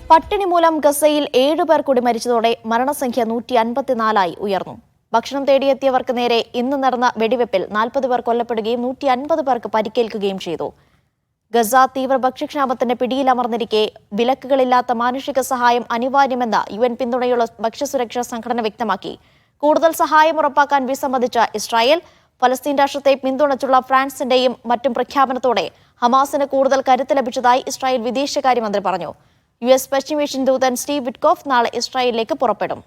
പട്ടിണി മൂലം ഗസയിൽ 7 പേർ കൂടി മരിച്ചതോടെ മരണസംഖ്യ 154 ഉയർന്നു. ഭക്ഷണം തേടിയെത്തിയവർക്ക് നേരെ ഇന്ന് നടന്ന വെടിവെപ്പിൽ 40 പേർ കൊല്ലപ്പെടുകയും 150 പേർക്ക് പരിക്കേൽക്കുകയും ചെയ്തു. ഗസ തീവ്ര ഭക്ഷ്യക്ഷാമത്തിന്റെ പിടിയിലമർന്നിരിക്കെ വിലക്കുകളില്ലാത്ത മാനുഷിക സഹായം അനിവാര്യമെന്ന് UN പിന്തുണയുള്ള ഭക്ഷ്യസുരക്ഷാ സംഘടന വ്യക്തമാക്കി. കൂടുതൽ സഹായം ഉറപ്പാക്കാൻ വിസമ്മതിച്ച ഇസ്രായേൽ ഫലസ്തീൻ രാഷ്ട്രത്തെ പിന്തുണച്ചുള്ള ഫ്രാൻസിന്റെയും മറ്റും പ്രഖ്യാപനത്തോടെ ഹമാസിന് കൂടുതൽ കരുത്ത് ലഭിച്ചതായി ഇസ്രായേൽ വിദേശകാര്യമന്ത്രി പറഞ്ഞു. US പശ്ചിമേഷ്യൻ ദൂതൻ സ്റ്റീവ് വിറ്റ്കോഫ് നാളെ ഇസ്രായേലിലേക്ക് പുറപ്പെടും.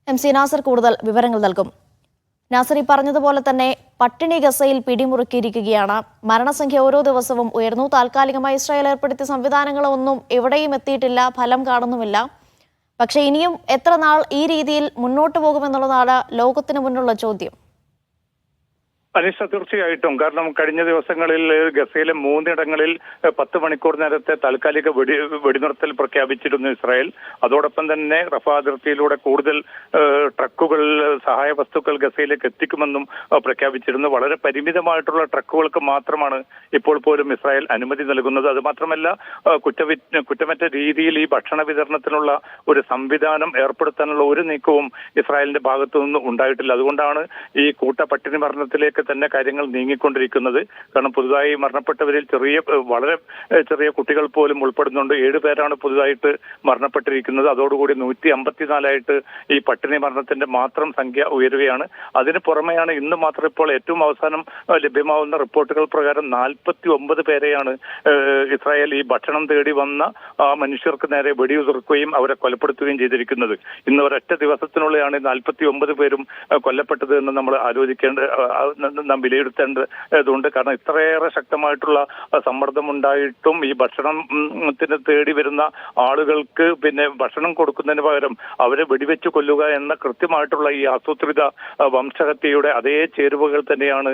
MC നാസർ കൂടുതൽ വിവരങ്ങൾ നൽകും. നാസർ, പറഞ്ഞതുപോലെ തന്നെ പട്ടിണി ഗസയിൽ പിടിമുറുക്കിയിരിക്കുകയാണ്. മരണസംഖ്യ ഓരോ ദിവസവും ഉയർന്നു. താൽക്കാലികമായി ഇസ്രായേൽ ഏർപ്പെടുത്തിയ സംവിധാനങ്ങളൊന്നും എവിടെയും എത്തിയിട്ടില്ല, ഫലം കാണുന്നുമില്ല. പക്ഷേ ഇനിയും എത്ര നാൾ ഈ രീതിയിൽ മുന്നോട്ട് പോകുമെന്നുള്ളതാണ് ലോകത്തിന് മുന്നിലുള്ള ചോദ്യം. അനീഷ, തീർച്ചയായിട്ടും. കാരണം കഴിഞ്ഞ ദിവസങ്ങളിൽ ഗസയിലെ 3 ഇടങ്ങളിൽ 10 മണിക്കൂർ നേരത്തെ താൽക്കാലിക വെടിനിർത്തൽ പ്രഖ്യാപിച്ചിരുന്നു ഇസ്രായേൽ. അതോടൊപ്പം തന്നെ റഫ അതിർത്തിയിലൂടെ കൂടുതൽ ട്രക്കുകൾ, സഹായ വസ്തുക്കൾ ഗസയിലേക്ക് എത്തിക്കുമെന്നും പ്രഖ്യാപിച്ചിരുന്നു. വളരെ പരിമിതമായിട്ടുള്ള ട്രക്കുകൾക്ക് മാത്രമാണ് ഇപ്പോൾ പോലും ഇസ്രായേൽ അനുമതി നൽകുന്നത്. അതുമാത്രമല്ല, കുറ്റമറ്റ രീതിയിൽ ഈ ഭക്ഷണ വിതരണത്തിനുള്ള ഒരു സംവിധാനം ഏർപ്പെടുത്താനുള്ള ഒരു നീക്കവും ഇസ്രായേലിന്റെ ഭാഗത്തു നിന്ന് ഉണ്ടായിട്ടില്ല. അതുകൊണ്ടാണ് ഈ കൂട്ട പട്ടിണി മരണത്തിലേക്ക് തന്നെ കാര്യങ്ങൾ നീങ്ങിക്കൊണ്ടിരിക്കുന്നത്. കാരണം പുതുതായി മരണപ്പെട്ടവരിൽ വളരെ ചെറിയ കുട്ടികൾ പോലും ഉൾപ്പെടുന്നുണ്ട്. 7 പേരാണ് പുതുതായിട്ട് മരണപ്പെട്ടിരിക്കുന്നത്. അതോടുകൂടി 154 ഈ പട്ടിണി മരണത്തിന്റെ മാത്രം സംഖ്യ ഉയരുകയാണ്. അതിന് പുറമെയാണ് ഇന്ന് മാത്രം ഇപ്പോൾ ഏറ്റവും അവസാനം ലഭ്യമാവുന്ന റിപ്പോർട്ടുകൾ പ്രകാരം 49 പേരെയാണ് ഇസ്രായേൽ ഈ ഭക്ഷണം തേടി വന്ന മനുഷ്യർക്ക് നേരെ വെടിയുതിർക്കുകയും അവരെ കൊലപ്പെടുത്തുകയും ചെയ്തിരിക്കുന്നത്. ഇന്ന് ഒരൊറ്റ ദിവസത്തിനുള്ളിലാണ് 49 പേരും കൊല്ലപ്പെട്ടത് എന്ന് നമ്മൾ നാം വിലയിരുത്തേണ്ടതുണ്ട്. കാരണം ഇത്രയേറെ ശക്തമായിട്ടുള്ള സമ്മർദ്ദമുണ്ടായിട്ടും ഈ ഭക്ഷണത്തിന് തേടി വരുന്ന ആളുകൾക്ക് ഭക്ഷണം കൊടുക്കുന്നതിന് പകരം അവരെ വെടിവെച്ച് കൊല്ലുക എന്ന കൃത്യമായിട്ടുള്ള ഈ ആസൂത്രിത വംശഹത്യയുടെ അതേ ചേരുവകൾ തന്നെയാണ്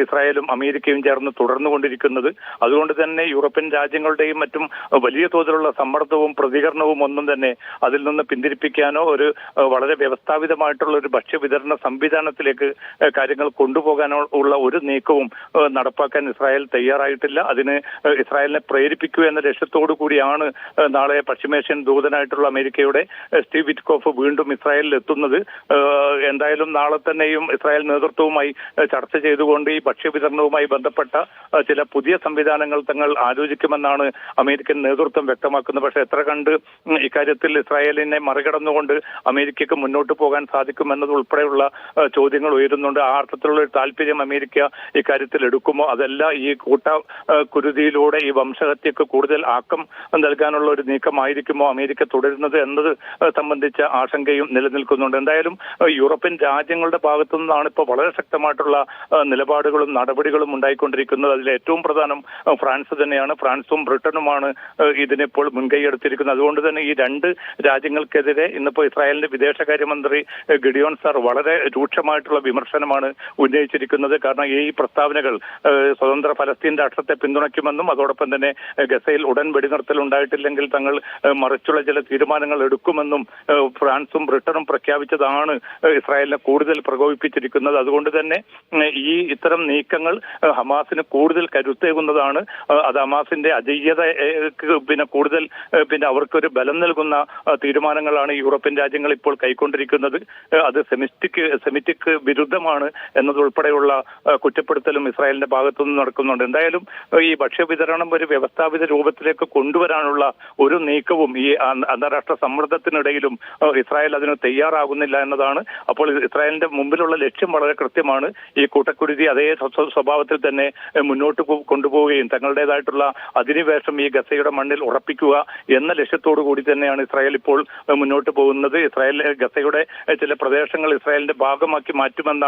ഇസ്രായേലും അമേരിക്കയും ചേർന്ന് തുടർന്നുകൊണ്ടിരിക്കുന്നത്. അതുകൊണ്ട് തന്നെ യൂറോപ്യൻ രാജ്യങ്ങളുടെയും മറ്റും വലിയ തോതിലുള്ള സമ്മർദ്ദവും പ്രതികരണവും ഒന്നും തന്നെ അതിൽ നിന്ന് പിന്തിരിപ്പിക്കാനോ ഒരു വളരെ വ്യവസ്ഥാപിതമായിട്ടുള്ള ഒരു ഭക്ഷ്യവിതരണ സംവിധാനത്തിലേക്ക് കാര്യങ്ങൾ കൊണ്ടുപോകാനോ ഉള്ള ഒരു നീക്കവും നടപ്പാക്കാൻ ഇസ്രായേൽ തയ്യാറായിട്ടില്ല. അതിന് ഇസ്രായേലിനെ പ്രേരിപ്പിക്കുക എന്ന ലക്ഷ്യത്തോടു കൂടിയാണ് നാളെ പശ്ചിമേഷ്യൻ ദൂതനായിട്ടുള്ള അമേരിക്കയുടെ സ്റ്റീവ് വിറ്റ്കോഫ് വീണ്ടും ഇസ്രായേലിൽ എത്തുന്നത്. എന്തായാലും നാളെ തന്നെയും ഇസ്രായേൽ നേതൃത്വവുമായി ചർച്ച ചെയ്തുകൊണ്ട് ഈ ഭക്ഷ്യവിതരണവുമായി ബന്ധപ്പെട്ട ചില പുതിയ സംവിധാനങ്ങൾ തങ്ങൾ ആലോചിക്കുമെന്നാണ് അമേരിക്കൻ നേതൃത്വം വ്യക്തമാക്കുന്നത്. പക്ഷേ എത്ര കണ്ട് ഇക്കാര്യത്തിൽ ഇസ്രായേലിനെ മറികടന്നുകൊണ്ട് അമേരിക്കയ്ക്ക് മുന്നോട്ട് പോകാൻ സാധിക്കുമെന്നത് ഉൾപ്പെടെയുള്ള ചോദ്യങ്ങൾ ഉയരുന്നുണ്ട്. ആ അർത്ഥത്തിലുള്ള ഒരു താല്പര്യം അമേരിക്ക ഇക്കാര്യത്തിൽ എടുക്കുമോ, അതല്ല ഈ കുരുതിയിലൂടെ ഈ വംശഹത്യക്ക് കൂടുതൽ ആക്കം നൽകാനുള്ള ഒരു നീക്കമായിരിക്കുമോ അമേരിക്ക തുടരുന്നത് എന്നത് സംബന്ധിച്ച ആശങ്കയും നിലനിൽക്കുന്നുണ്ട്. എന്തായാലും യൂറോപ്യൻ രാജ്യങ്ങളുടെ ഭാഗത്തു നിന്നാണ് ഇപ്പോൾ വളരെ ശക്തമായിട്ടുള്ള നിലപാടുകളും നടപടികളും ഉണ്ടായിക്കൊണ്ടിരിക്കുന്നത്. അതിൽ ഏറ്റവും പ്രധാനം ഫ്രാൻസ് തന്നെയാണ്. ഫ്രാൻസും ബ്രിട്ടനുമാണ് ഇതിനിപ്പോൾ മുൻകൈ എടുത്തിരിക്കുന്നത്. അതുകൊണ്ട് തന്നെ ഈ 2 രാജ്യങ്ങൾക്കെതിരെ ഇന്നിപ്പോൾ ഇസ്രായേലിന്റെ വിദേശകാര്യമന്ത്രി ഗിഡിയോൺ സാർ വളരെ രൂക്ഷമായിട്ടുള്ള വിമർശനമാണ് ഉന്നയിച്ചിരിക്കുന്നത്. കാരണം ഈ പ്രസ്താവനകൾ സ്വതന്ത്ര ഫലസ്തീൻ രാഷ്ട്രത്തെ പിന്തുണയ്ക്കുമെന്നും അതോടൊപ്പം തന്നെ ഗസയിൽ ഉടൻ വെടിനിർത്തൽ ഉണ്ടായിട്ടില്ലെങ്കിൽ തങ്ങൾ മറിച്ചുള്ള ചില തീരുമാനങ്ങൾ എടുക്കുമെന്നും ഫ്രാൻസും ബ്രിട്ടനും പ്രഖ്യാപിച്ചതാണ് ഇസ്രായേലിനെ കൂടുതൽ പ്രകോപിപ്പിച്ചിരിക്കുന്നത്. അതുകൊണ്ട് തന്നെ ഈ ഇത്തരം നീക്കങ്ങൾ ഹമാസിന് കൂടുതൽ കരുത്തേകുന്നതാണ്. അത് ഹമാസിന്റെ അജയ്യതയ്ക്ക് കൂടുതൽ അവർക്കൊരു ബലം നൽകുന്ന തീരുമാനങ്ങളാണ് യൂറോപ്യൻ രാജ്യങ്ങൾ ഇപ്പോൾ കൈക്കൊണ്ടിരിക്കുന്നത്. അത് സെമിറ്റിക് വിരുദ്ധമാണ് എന്നതുൾപ്പെടെയുള്ള കുറ്റപ്പെടുത്തലും ഇസ്രായേലിന്റെ ഭാഗത്തുനിന്ന് നടക്കുന്നുണ്ട്. എന്തായാലും ഈ ഭക്ഷ്യവിതരണം ഒരു വ്യവസ്ഥാപിത രൂപത്തിലേക്ക് കൊണ്ടുവരാനുള്ള ഒരു നീക്കവും ഈ അന്താരാഷ്ട്ര സമ്മർദ്ദത്തിനിടയിലും ഇസ്രായേൽ അതിന് തയ്യാറാകുന്നില്ല എന്നതാണ്. അപ്പോൾ ഇസ്രായേലിന്റെ മുമ്പിലുള്ള ലക്ഷ്യം വളരെ കൃത്യമാണ്. ഈ കൂട്ടക്കുരുതി അതേ സ്വഭാവത്തിൽ തന്നെ മുന്നോട്ട് കൊണ്ടുപോവുകയും തങ്ങളുടേതായിട്ടുള്ള അധിനിവേശം ഈ ഗസയുടെ മണ്ണിൽ ഉറപ്പിക്കുക എന്ന ലക്ഷ്യത്തോടു കൂടി തന്നെയാണ് ഇസ്രായേൽ ഇപ്പോൾ മുന്നോട്ട് പോകുന്നത്. ഗസയുടെ ചില പ്രദേശങ്ങൾ ഇസ്രായേലിന്റെ ഭാഗമാക്കി മാറ്റുമെന്ന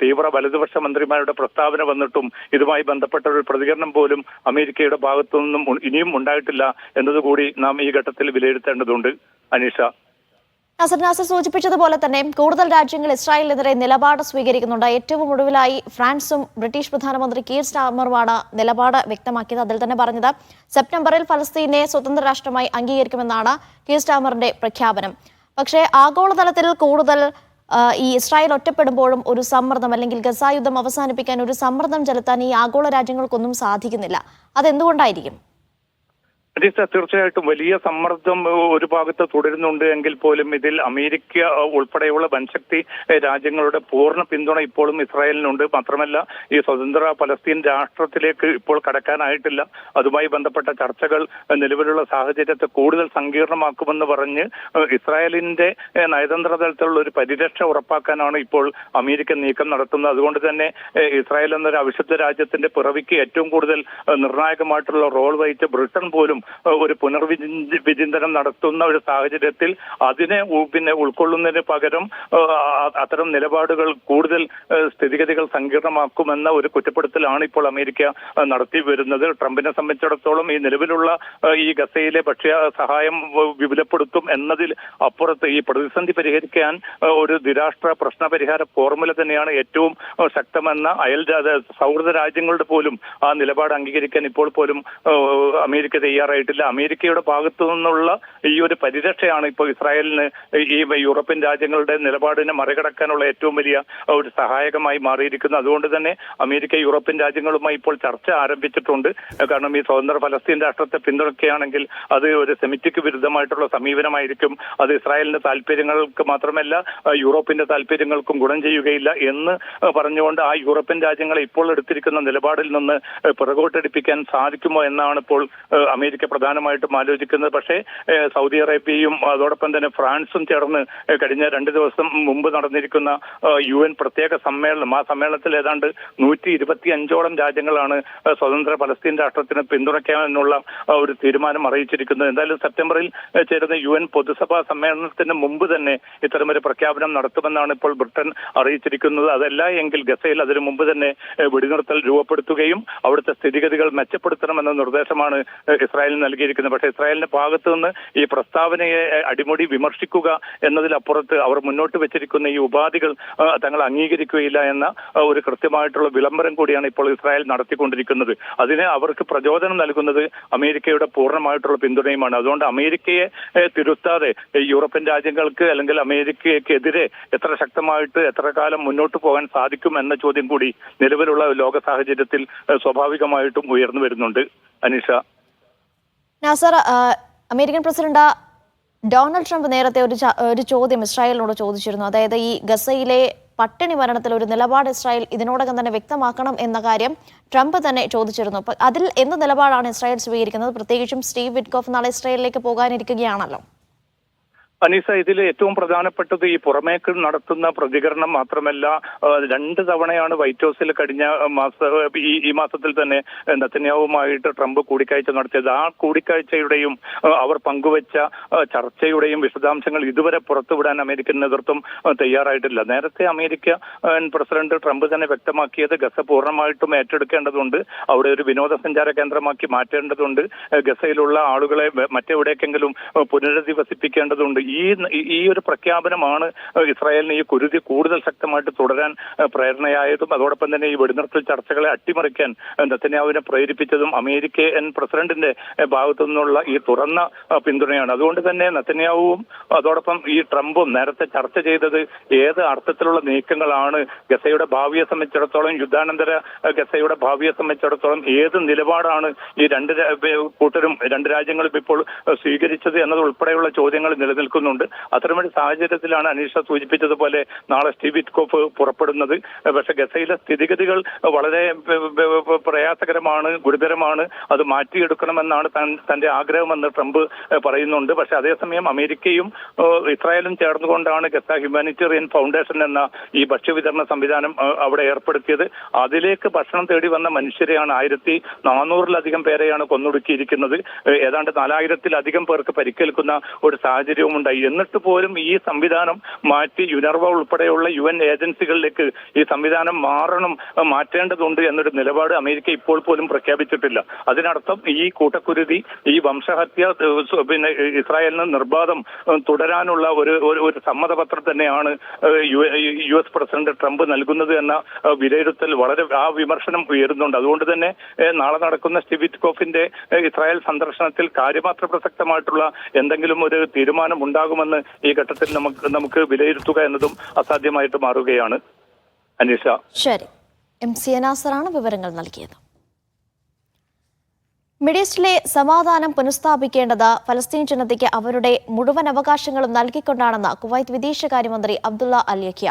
തീവ്ര വലതുപക്ഷ മന്ത്രിമാരുടെ പ്രസ്താവന വന്നിട്ടും ഇതുമായി ബന്ധപ്പെട്ട ഒരു പ്രതികരണം പോലും അമേരിക്കയുടെ ഭാഗത്തു നിന്നും ഇനിയും ഉണ്ടായിട്ടില്ല എന്നതുകൂടി നാം ഈ ഘട്ടത്തിൽ വിലയിരുത്തേണ്ടതുണ്ട്. അനീഷ, നാസർ സൂചിപ്പിച്ചതുപോലെ തന്നെ കൂടുതൽ രാജ്യങ്ങൾ ഇസ്രായേലിനെതിരെ നിലപാട് സ്വീകരിക്കുന്നുണ്ട്. ഏറ്റവും ഒടുവിലായി ഫ്രാൻസും ബ്രിട്ടീഷ് പ്രധാനമന്ത്രി കീർ സ്റ്റാർമറുമാണ് നിലപാട് വ്യക്തമാക്കിയത്. അതിൽ തന്നെ പറഞ്ഞത് സെപ്റ്റംബറിൽ ഫലസ്തീനെ സ്വതന്ത്ര രാഷ്ട്രമായി അംഗീകരിക്കുമെന്നാണ് കീർ സ്റ്റാർമറിന്റെ പ്രഖ്യാപനം. പക്ഷേ ആഗോളതലത്തിൽ കൂടുതൽ ഈ ഇസ്രായേൽ ഒറ്റപ്പെടുമ്പോഴും ഒരു സമ്മർദ്ദം അല്ലെങ്കിൽ ഗസ യുദ്ധം അവസാനിപ്പിക്കാൻ ഒരു സമ്മർദ്ദം ചെലുത്താൻ ഈ ആഗോള രാജ്യങ്ങൾക്കൊന്നും സാധിക്കുന്നില്ല. അതെന്തുകൊണ്ടായിരിക്കും? തീർച്ചയായിട്ടും വലിയ സമ്മർദ്ദം ഒരു ഭാഗത്ത് തുടരുന്നുണ്ട് എങ്കിൽ പോലും ഇതിൽ അമേരിക്ക ഉൾപ്പെടെയുള്ള വൻശക്തി രാജ്യങ്ങളുടെ പൂർണ്ണ പിന്തുണ ഇപ്പോഴും ഇസ്രായേലിനുണ്ട്. മാത്രമല്ല ഈ സ്വതന്ത്ര പലസ്തീൻ രാഷ്ട്രത്തിലേക്ക് ഇപ്പോൾ കടക്കാനായിട്ടില്ല. അതുമായി ബന്ധപ്പെട്ട ചർച്ചകൾ നിലവിലുള്ള സാഹചര്യത്തെ കൂടുതൽ സങ്കീർണമാക്കുമെന്ന് പറഞ്ഞ് ഇസ്രായേലിന്റെ നയതന്ത്ര തലത്തിലുള്ള ഒരു പരിരക്ഷ ഉറപ്പാക്കാനാണ് ഇപ്പോൾ അമേരിക്ക നീക്കം നടത്തുന്നത്. അതുകൊണ്ട് തന്നെ ഇസ്രായേൽ എന്നൊരു അവിശുദ്ധ രാജ്യത്തിന്റെ പിറവിക്ക് ഏറ്റവും കൂടുതൽ നിർണായകമായിട്ടുള്ള റോൾ വഹിച്ച ബ്രിട്ടൻ പോലും ഒരു പുനർവിചിന്തനം നടത്തുന്ന ഒരു സാഹചര്യത്തിൽ അതിനെ ഉൾക്കൊള്ളുന്നതിന് പകരം അത്തരം നിലപാടുകൾ കൂടുതൽ സ്ഥിതിഗതികൾ സങ്കീർണമാക്കുമെന്ന ഒരു കുറ്റപ്പെടുത്തലാണ് ഇപ്പോൾ അമേരിക്ക നടത്തി വരുന്നത്. ട്രംപിനെ സംബന്ധിച്ചിടത്തോളം ഈ നിലവിലുള്ള ഈ ഗസയിലെ ഭക്ഷ്യ സഹായം വിപുലപ്പെടുത്തും എന്നതിൽ അപ്പുറത്ത് ഈ പ്രതിസന്ധി പരിഹരിക്കാൻ ഒരു ദ്വിരാഷ്ട്ര പ്രശ്ന പരിഹാര ഫോർമുല തന്നെയാണ് ഏറ്റവും ശക്തമെന്ന സൗഹൃദ രാജ്യങ്ങളുടെ പോലും ആ നിലപാട് അംഗീകരിക്കാൻ ഇപ്പോൾ പോലും അമേരിക്ക തയ്യാറായിട്ടില്ല. അമേരിക്കയുടെ ഭാഗത്തു നിന്നുള്ള ഈ ഒരു പരിരക്ഷയാണ് ഇപ്പോൾ ഇസ്രായേലിന് ഈ യൂറോപ്യൻ രാജ്യങ്ങളുടെ നിലപാടിനെ മറികടക്കാനുള്ള ഏറ്റവും വലിയ ഒരു സഹായകമായി മാറിയിരിക്കുന്നത്. അതുകൊണ്ട് തന്നെ അമേരിക്ക യൂറോപ്യൻ രാജ്യങ്ങളുമായി ഇപ്പോൾ ചർച്ച ആരംഭിച്ചിട്ടുണ്ട്. കാരണം ഈ സ്വതന്ത്ര ഫലസ്തീൻ രാഷ്ട്രത്തെ പിന്തുണയ്ക്കുകയാണെങ്കിൽ അത് ഒരു സെമിറ്റിക് വിരുദ്ധമായിട്ടുള്ള സമീപനമായിരിക്കും. അത് ഇസ്രായേലിന്റെ താല്പര്യങ്ങൾക്ക് മാത്രമല്ല യൂറോപ്പിന്റെ താല്പര്യങ്ങൾക്കും ഗുണം ചെയ്യുകയില്ല എന്ന് പറഞ്ഞുകൊണ്ട് ആ യൂറോപ്യൻ രാജ്യങ്ങളെ ഇപ്പോൾ എടുത്തിരിക്കുന്ന നിലപാടിൽ നിന്ന് പിറകോട്ടടിപ്പിക്കാൻ സാധിക്കുമോ എന്നാണ് ഇപ്പോൾ അമേരിക്ക പ്രധാനമായിട്ടും ആലോചിക്കുന്നത്. പക്ഷേ സൗദി അറേബ്യയും അതോടൊപ്പം തന്നെ ഫ്രാൻസും ചേർന്ന് കഴിഞ്ഞ 2 ദിവസം മുമ്പ് നടന്നിരിക്കുന്ന UN പ്രത്യേക സമ്മേളനം, ആ സമ്മേളനത്തിൽ ഏതാണ്ട് 125ഓളം രാജ്യങ്ങളാണ് സ്വതന്ത്ര പലസ്തീൻ രാഷ്ട്രത്തിന് പിന്തുണയ്ക്കാനുള്ള ഒരു തീരുമാനം അറിയിച്ചിരിക്കുന്നത്. എന്തായാലും സെപ്റ്റംബറിൽ ചേരുന്ന UN പൊതുസഭാ സമ്മേളനത്തിന് മുമ്പ് തന്നെ ഇത്തരമൊരു പ്രഖ്യാപനം നടത്തുമെന്നാണ് ഇപ്പോൾ ബ്രിട്ടൻ അറിയിച്ചിരിക്കുന്നത്. അതല്ല എങ്കിൽ ഗസയിൽ അതിനു മുമ്പ് തന്നെ വെടിനിർത്തൽ രൂപപ്പെടുത്തുകയും അവിടുത്തെ സ്ഥിതിഗതികൾ മെച്ചപ്പെടുത്തണമെന്ന നിർദ്ദേശമാണ് ഇസ്രായേലിന് നൽകിയിരിക്കുന്നത്. പക്ഷേ ഇസ്രായേലിന്റെ ഭാഗത്തു നിന്ന് ഈ പ്രസ്താവനയെ അടിമുടി വിമർശിക്കുക എന്നതിലപ്പുറത്ത് അവർ മുന്നോട്ട് വെച്ചിരിക്കുന്ന ഈ ഉപാധികൾ തങ്ങൾ അംഗീകരിക്കുകയില്ല എന്ന ഒരു കൃത്യമായിട്ടുള്ള വിളംബരം കൂടിയാണ് ഇപ്പോൾ ഇസ്രായേൽ നടത്തിക്കൊണ്ടിരിക്കുന്നത്. അതിന് അവർക്ക് പ്രചോദനം നൽകുന്നത് അമേരിക്കയുടെ പൂർണ്ണമായിട്ടുള്ള പിന്തുണയുമാണ്. അതുകൊണ്ട് അമേരിക്കയെ തിരുത്താതെ യൂറോപ്യൻ രാജ്യങ്ങൾക്ക് അല്ലെങ്കിൽ അമേരിക്കയ്ക്കെതിരെ എത്ര ശക്തമായിട്ട് എത്ര കാലം മുന്നോട്ട് പോകാൻ സാധിക്കും എന്ന ചോദ്യം കൂടി നിലവിലുള്ള ലോക സാഹചര്യത്തിൽ സ്വാഭാവികമായിട്ടും ഉയർന്നു വരുന്നുണ്ട്. Aneesha. Nasar, American president Donald Trump നേരത്തെ ഒരു ചോദ്യം ഇസ്രായേലിനോട് ചോദിച്ചിരുന്നു. അതായത് ഈ ഗസയിലെ പട്ടിണി മരണത്തിൽ ഒരു നിലപാട് ഇസ്രായേൽ ഇതിനോടകം തന്നെ വ്യക്തമാക്കണം എന്ന കാര്യം ട്രംപ് തന്നെ ചോദിച്ചിരുന്നു. അതിൽ എന്ത് നിലപാടാണ് ഇസ്രായേൽ സ്വീകരിക്കുന്നത്? പ്രത്യേകിച്ചും സ്റ്റീവ് വിറ്റ്കോഫ് നാളെ ഇസ്രായേലിലേക്ക് പോകാനിരിക്കുകയാണല്ലോ. അനീസ, ഇതിൽ ഏറ്റവും പ്രധാനപ്പെട്ടത് ഈ പുറമേക്ക് നടത്തുന്ന പ്രതികരണം മാത്രമല്ല, 2 തവണയാണ് വൈറ്റ് ഹൗസിൽ കഴിഞ്ഞ ഈ മാസത്തിൽ തന്നെ നെതന്യാഹുവുമായിട്ട് ട്രംപ് കൂടിക്കാഴ്ച നടത്തിയത്. ആ കൂടിക്കാഴ്ചയുടെയും അവർ പങ്കുവച്ച ചർച്ചയുടെയും വിശദാംശങ്ങൾ ഇതുവരെ പുറത്തുവിടാൻ അമേരിക്കൻ നേതൃത്വം തയ്യാറായിട്ടില്ല. നേരത്തെ അമേരിക്കൻ പ്രസിഡന്റ് ട്രംപ് തന്നെ വ്യക്തമാക്കിയത് ഗസ പൂർണ്ണമായിട്ടും ഏറ്റെടുക്കേണ്ടതുണ്ട്, അവിടെ ഒരു വിനോദസഞ്ചാര കേന്ദ്രമാക്കി മാറ്റേണ്ടതുണ്ട്, ഗസയിലുള്ള ആളുകളെ മറ്റെവിടേക്കെങ്കിലും പുനരധിവസിപ്പിക്കേണ്ടതുണ്ട്. ഈ ഒരു പ്രഖ്യാപനമാണ് ഇസ്രായേലിന് ഈ കുരുതി കൂടുതൽ ശക്തമായിട്ട് തുടരാൻ പ്രേരണയായതും അതോടൊപ്പം തന്നെ ഈ വെടിനിർത്തൽ ചർച്ചകളെ അട്ടിമറിക്കാൻ നെതന്യാഹുവിനെ പ്രേരിപ്പിച്ചതും അമേരിക്കൻ പ്രസിഡന്റിന്റെ ഭാഗത്തു നിന്നുള്ള ഈ തുറന്ന പിന്തുണയാണ്. അതുകൊണ്ട് തന്നെ നെതന്യാഹുവും അതോടൊപ്പം ഈ ട്രംപും നേരത്തെ ചർച്ച ചെയ്തത് ഏത് അർത്ഥത്തിലുള്ള നീക്കങ്ങളാണ് ഗസയുടെ ഭാവിയെ സംബന്ധിച്ചിടത്തോളം, യുദ്ധാനന്തര ഗസയുടെ ഭാവിയെ സംബന്ധിച്ചിടത്തോളം ഏത് നിലപാടാണ് ഈ 2 രാജ്യങ്ങളും ഇപ്പോൾ സ്വീകരിച്ചത് എന്നതുൾപ്പെടെയുള്ള ചോദ്യങ്ങൾ നിലനിൽക്കുന്നുണ്ട്. അത്തരമൊരു സാഹചര്യത്തിലാണ് അനീഷ സൂചിപ്പിച്ചതുപോലെ നാളെ സ്റ്റീവ് വിറ്റ്കോഫ് പുറപ്പെടുന്നത്. പക്ഷെ ഗസയിലെ സ്ഥിതിഗതികൾ വളരെ പ്രയാസകരമാണ്, ഗുരുതരമാണ്, അത് മാറ്റിയെടുക്കണമെന്നാണ് തന്റെ ആഗ്രഹമെന്ന് ട്രംപ് പറയുന്നുണ്ട്. പക്ഷെ അതേസമയം അമേരിക്കയും ഇസ്രായേലും ചേർന്നുകൊണ്ടാണ് ഗസ ഹ്യൂമാനിറ്റേറിയൻ ഫൗണ്ടേഷൻ എന്ന ഈ ഭക്ഷ്യവിതരണ സംവിധാനം അവിടെ ഏർപ്പെടുത്തിയത്. അതിലേക്ക് ഭക്ഷണം തേടി വന്ന മനുഷ്യരെയാണ് 1400-ലധികം പേരെയാണ് കൊന്നൊടുക്കിയിരിക്കുന്നത്. ഏതാണ്ട് 4000-ലധികം പേർക്ക് പരിക്കേൽക്കുന്ന ഒരു സാഹചര്യവും ഉണ്ടായി. എന്നിട്ട് പോലും ഈ സംവിധാനം മാറ്റി യുനെർവ ഉൾപ്പെടെയുള്ള UN ഏജൻസികളിലേക്ക് ഈ സംവിധാനം മാറ്റേണ്ടതുണ്ട് എന്നൊരു നിലപാട് അമേരിക്ക ഇപ്പോൾ പോലും പ്രഖ്യാപിച്ചിട്ടില്ല. അതിനർത്ഥം ഈ കൂട്ടക്കുരുതി, ഈ വംശഹത്യ ഇസ്രായേലിന് നിർബാധം തുടരാനുള്ള ഒരു സമ്മതപത്രം തന്നെയാണ് US പ്രസിഡന്റ് ട്രംപ് നൽകുന്നത് എന്ന വിലയിരുത്തൽ ആ വിമർശനം ഉയരുന്നുണ്ട്. അതുകൊണ്ട് തന്നെ നാളെ നടക്കുന്ന സ്റ്റീവ് വിറ്റ്കോഫിന്റെ ഇസ്രായേൽ സന്ദർശനത്തിൽ കാര്യമാത്ര പ്രസക്തമായിട്ടുള്ള എന്തെങ്കിലും ഒരു തീരുമാനം ഉണ്ടാകുമെന്ന് ഈ ഘട്ടത്തിൽ നമുക്ക് വിലയിരുത്തുക എന്നതും അസാധ്യമായിട്ട് മാറുകയാണ്. അനീഷ. ശരി, MC നാസറാണ് വിവരങ്ങൾ നൽകിയത്. മിഡിൽ ഈസ്റ്റിലെ സമാധാനം പുനഃസ്ഥാപിക്കേണ്ടത് ഫലസ്തീൻ ജനതയ്ക്ക് അവരുടെ മുഴുവൻ അവകാശങ്ങളും നൽകിക്കൊണ്ടാണെന്ന് കുവൈത്ത് വിദേശകാര്യമന്ത്രി അബ്ദുള്ള അൽ യഹ്യ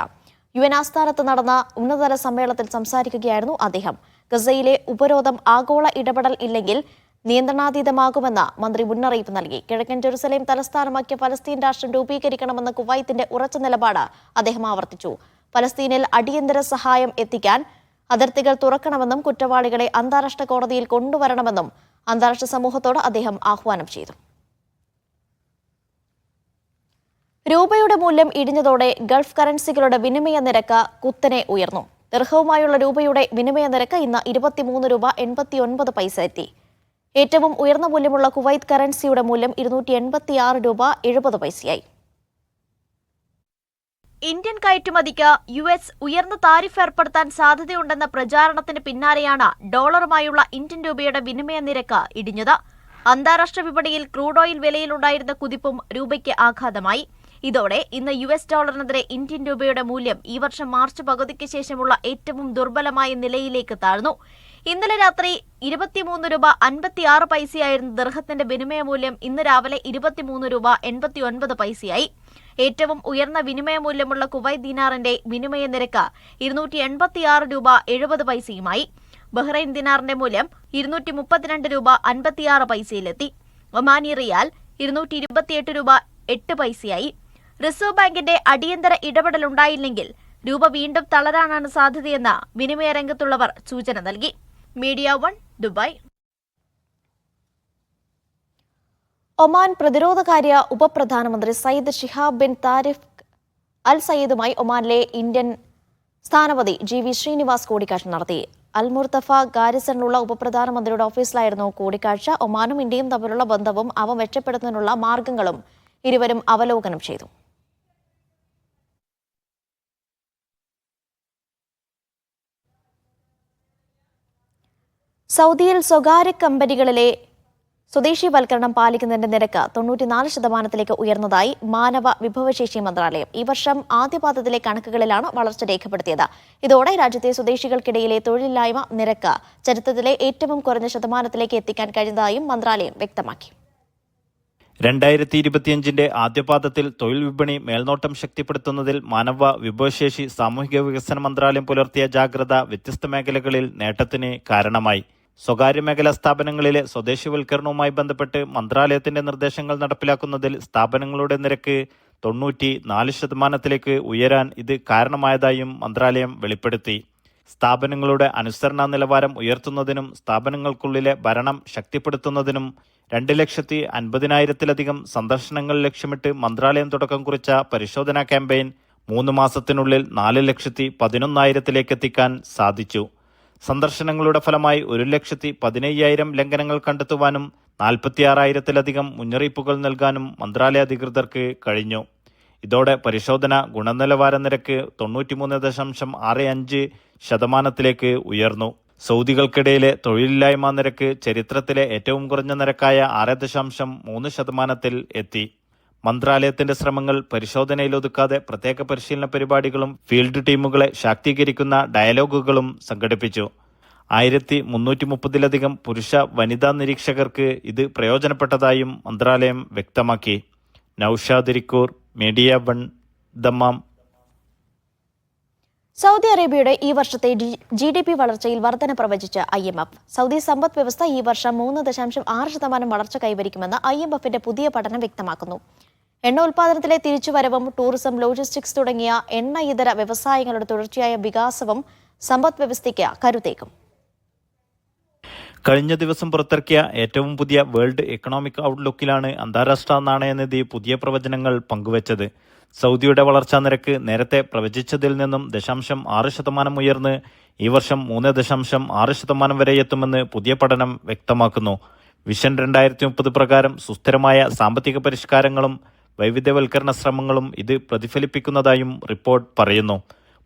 UN ആസ്ഥാനത്ത് നടന്ന ഉന്നതതല സമ്മേളനത്തിൽ സംസാരിക്കുകയായിരുന്നു അദ്ദേഹം. ഗസയിലെ ഉപരോധം ആഗോള ഇടപെടൽ ഇല്ലെങ്കിൽ നിയന്ത്രണാതീതമാകുമെന്ന് മന്ത്രി മുന്നറിയിപ്പ് നൽകി. കിഴക്കൻ ജെറുസലേം തലസ്ഥാനമാക്കിയ ഫലസ്തീൻ രാഷ്ട്രം രൂപീകരിക്കണമെന്ന കുവൈത്തിന്റെ ഉറച്ച നിലപാട് അദ്ദേഹം ആവർത്തിച്ചു. ഫലസ്തീനിൽ അടിയന്തര സഹായം എത്തിക്കാൻ അതിർത്തികൾ തുറക്കണമെന്നും കുറ്റവാളികളെ അന്താരാഷ്ട്ര കോടതിയിൽ കൊണ്ടുവരണമെന്നും അന്താരാഷ്ട്ര സമൂഹത്തോട് അദ്ദേഹം ആഹ്വാനം ചെയ്തു. രൂപയുടെ മൂല്യം ഇടിഞ്ഞതോടെ ഗൾഫ് കറൻസികളുടെ വിനിമയ നിരക്ക് കുത്തനെ ഉയർന്നു. ദിർഹവുമായുള്ള രൂപയുടെ വിനിമയ നിരക്ക് ഇന്ന് 23 രൂപ 89 പൈസ എത്തി. ഏറ്റവും ഉയർന്ന മൂല്യമുള്ള കുവൈത്ത് കറൻസിയുടെ മൂല്യം 286 രൂപ 70 പൈസയായി. ഇന്ത്യൻ കയറ്റുമതിക്ക് US ഉയർന്ന താരിഫ് ഏർപ്പെടുത്താൻ സാധ്യതയുണ്ടെന്ന പ്രചാരണത്തിന് പിന്നാലെയാണ് ഡോളറുമായുള്ള ഇന്ത്യൻ രൂപയുടെ വിനിമയ നിരക്ക് ഇടിഞ്ഞത്. അന്താരാഷ്ട്ര വിപണിയിൽ ക്രൂഡ് ഓയിൽ വിലയിലുണ്ടായിരുന്ന കുതിപ്പും രൂപയ്ക്ക് ആഘാതമായി. ഇതോടെ ഇന്ന് US ഡോളറിനെതിരെ ഇന്ത്യൻ രൂപയുടെ മൂല്യം ഈ വർഷം മാർച്ച് പകുതിക്ക് ശേഷമുള്ള ഏറ്റവും ദുർബലമായ നിലയിലേക്ക് താഴ്ന്നു. ഇന്നലെ രാത്രി 23 രൂപ 56 പൈസയായിരുന്ന ദിർഹത്തിന്റെ വിനിമയ മൂല്യം ഇന്ന് രാവിലെ 23 രൂപ 89 പൈസയായി. ഏറ്റവും ഉയർന്ന വിനിമയ മൂല്യമുള്ള കുവൈത്ത് ദിനാറിന്റെ വിനിമയ നിരക്ക് 286 രൂപ 70 പൈസയുമായി. ബഹ്റൈൻ ദിനാറിന്റെ മൂല്യം 232 രൂപ 56 പൈസയിലെത്തി. ഒമാനി റിയാൽ 228 രൂപ 8 പൈസയായി. റിസർവ് ബാങ്കിന്റെ അടിയന്തര ഇടപെടലുണ്ടായില്ലെങ്കിൽ രൂപ വീണ്ടും തളരാനാണ് സാധ്യതയെന്ന് വിനിമയ രംഗത്തുള്ളവർ സൂചന നൽകി. Media 1 Dubai. ഒമാൻ പ്രതിരോധകാര്യ ഉപപ്രധാനമന്ത്രി സയ്യിദ് ഷിഹാബ് ബിൻ താരിഖ് അൽ സയ്യിദുമായി ഒമാനിലെ ഇന്ത്യൻ സ്ഥാനപതി GV ശ്രീനിവാസ് കൂടിക്കാഴ്ച നടത്തി. അൽ മുർത്തഫ ഗാരിസണിലുള്ള ഉപപ്രധാനമന്ത്രിയുടെ ഓഫീസിലായിരുന്നു കൂടിക്കാഴ്ച. ഒമാനും ഇന്ത്യയും തമ്മിലുള്ള ബന്ധവും അവ മെച്ചപ്പെടുത്തുന്നതിനുള്ള മാർഗങ്ങളും ഇരുവരും അവലോകനം ചെയ്തു. സൗദിയിൽ സ്വകാര്യ കമ്പനികളിലെ സ്വദേശീവൽക്കരണം പാലിക്കുന്നതിന്റെ നിരക്ക് 94% ഉയർന്നതായി മാനവ വിഭവശേഷി മന്ത്രാലയം. ഈ വർഷം ആദ്യപാദത്തിലെ കണക്കുകളിലാണ് വളർച്ച രേഖപ്പെടുത്തിയത്. ഇതോടെ രാജ്യത്തെ സ്വദേശികൾക്കിടയിലെ തൊഴിലില്ലായ്മ നിരക്ക് ചരിത്രത്തിലെ ഏറ്റവും കുറഞ്ഞ ശതമാനത്തിലേക്ക് എത്തിക്കാൻ കഴിഞ്ഞതായും മന്ത്രാലയം വ്യക്തമാക്കി. 2025 ആദ്യപാദത്തിൽ തൊഴിൽ വിപണി മേൽനോട്ടം ശക്തിപ്പെടുത്തുന്നതിൽ മാനവ വിഭവശേഷി സാമൂഹിക വികസന മന്ത്രാലയം പുലർത്തിയ ജാഗ്രത വ്യത്യസ്ത മേഖലകളിൽ നേട്ടത്തിന് കാരണമായി. സ്വകാര്യ മേഖലാ സ്ഥാപനങ്ങളിലെ സ്വദേശിവൽക്കരണവുമായി ബന്ധപ്പെട്ട് മന്ത്രാലയത്തിന്റെ നിർദ്ദേശങ്ങൾ നടപ്പിലാക്കുന്നതിൽ സ്ഥാപനങ്ങളുടെ നിരക്ക് 94% ഉയരാൻ ഇത് കാരണമായതായും മന്ത്രാലയം വെളിപ്പെടുത്തി. സ്ഥാപനങ്ങളുടെ അനുസരണ നിലവാരം ഉയർത്തുന്നതിനും സ്ഥാപനങ്ങൾക്കുള്ളിലെ ഭരണം ശക്തിപ്പെടുത്തുന്നതിനും 2,50,000-ലധികം സന്ദർശനങ്ങൾ ലക്ഷ്യമിട്ട് മന്ത്രാലയം തുടക്കം കുറിച്ച പരിശോധനാ ക്യാമ്പയിൻ 3 മാസത്തിനുള്ളിൽ 4,11,000-ലേക്ക് എത്തിക്കാൻ സാധിച്ചു. സന്ദർശനങ്ങളുടെ ഫലമായി 1,15,000 ലംഘനങ്ങൾ കണ്ടെത്തുവാനും 46,000-ലധികം മുന്നറിയിപ്പുകൾ നൽകാനും മന്ത്രാലയ അധികൃതർക്ക് കഴിഞ്ഞു. ഇതോടെ പരിശോധന ഗുണനിലവാര നിരക്ക് 93.65% ഉയർന്നു. സൗദികൾക്കിടയിലെ തൊഴിലില്ലായ്മ നിരക്ക് ചരിത്രത്തിലെ ഏറ്റവും കുറഞ്ഞ നിരക്കായ 6.3% എത്തി. മന്ത്രാലയത്തിന്റെ ശ്രമങ്ങൾ പരിശോധനയിലൊതുക്കാതെ പ്രത്യേക പരിശീലന പരിപാടികളും ഫീൽഡ് ടീമുകളെ ശാക്തീകരിക്കുന്ന ഡയലോഗുകളും സംഘടിപ്പിച്ചു. 1330-ലധികം പുരുഷ വനിതാ നിരീക്ഷകർക്ക് ഇത് പ്രയോജനപ്പെട്ടതായും മന്ത്രാലയം വ്യക്തമാക്കി. Naushad Irikkur, media 1 Dammam. Saudi അറേബ്യയുടെ ഈ വർഷത്തെ GDP വളർച്ചയിൽ വർധന പ്രവചിച്ച് IMF. സൗദി സമ്പദ് വ്യവസ്ഥ ഈ വർഷം 3.6% വളർച്ച കൈവരിക്കുമെന്ന് IMFന്റെ പുതിയ പഠനം വ്യക്തമാക്കുന്നു. എണ്ണ ഉൽപാദനത്തിലെ തിരിച്ചുവരവും ടൂറിസം, ലോജിസ്റ്റിക്സ് തുടങ്ങിയ എണ്ണ ഇതര വ്യവസായങ്ങളുടെ തുടർച്ചയായ വികാസവും സമ്പദ് വ്യവസ്ഥയ്ക്ക് കരുത്തേക്കും. കഴിഞ്ഞ ദിവസം പുറത്തിറക്കിയ ഏറ്റവും പുതിയ വേൾഡ് എക്കണോമിക് ഔട്ട്ലുക്കിലാണ് അന്താരാഷ്ട്ര നാണയനിധി പുതിയ പ്രവചനങ്ങൾ പങ്കുവച്ചത്. സൗദിയുടെ വളർച്ചാ നിരക്ക് നേരത്തെ പ്രവചിച്ചതിൽ നിന്നും 0.6% ഉയർന്ന് ഈ വർഷം 3.6% വരെ എത്തുമെന്ന് പുതിയ പഠനം വ്യക്തമാക്കുന്നു. വിഷൻ 2030 പ്രകാരം സുസ്ഥിരമായ സാമ്പത്തിക പരിഷ്കാരങ്ങളും വൈവിധ്യവൽക്കരണ ശ്രമങ്ങളും ഇത് പ്രതിഫലിപ്പിക്കുന്നതായും റിപ്പോർട്ട് പറയുന്നു.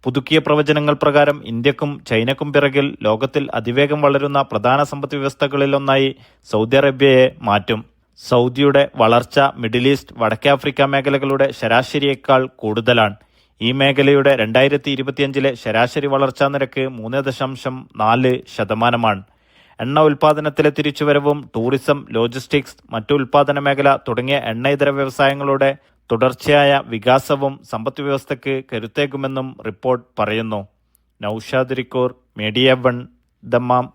പുതുക്കിയ പ്രവചനങ്ങൾ പ്രകാരം ഇന്ത്യക്കും ചൈനക്കും പിറകിൽ ലോകത്തിൽ അതിവേഗം വളരുന്ന പ്രധാന സമ്പദ് വ്യവസ്ഥകളിലൊന്നായി സൗദി അറേബ്യയെ മാറ്റും. സൗദിയുടെ വളർച്ച മിഡിൽ ഈസ്റ്റ്, വടക്കേ ആഫ്രിക്ക മേഖലകളുടെ ശരാശരിയേക്കാൾ കൂടുതലാണ്. ഈ മേഖലയുടെ 2025 ശരാശരി വളർച്ചാ നിരക്ക് 3.4%. എണ്ണ ഉൽപ്പാദനത്തിലെ തിരിച്ചുവരവും ടൂറിസം, ലോജിസ്റ്റിക്സ്, മറ്റു ഉൽപ്പാദന മേഖല തുടങ്ങിയ എണ്ണയിതര വ്യവസായങ്ങളുടെ തുടർച്ചയായ വികാസവും സമ്പദ്വ്യവസ്ഥയ്ക്ക് കരുത്തേകുമെന്നും റിപ്പോർട്ട് പറയുന്നു. നൌഷാദ് റിക്കൂർ, media 1, Dammam.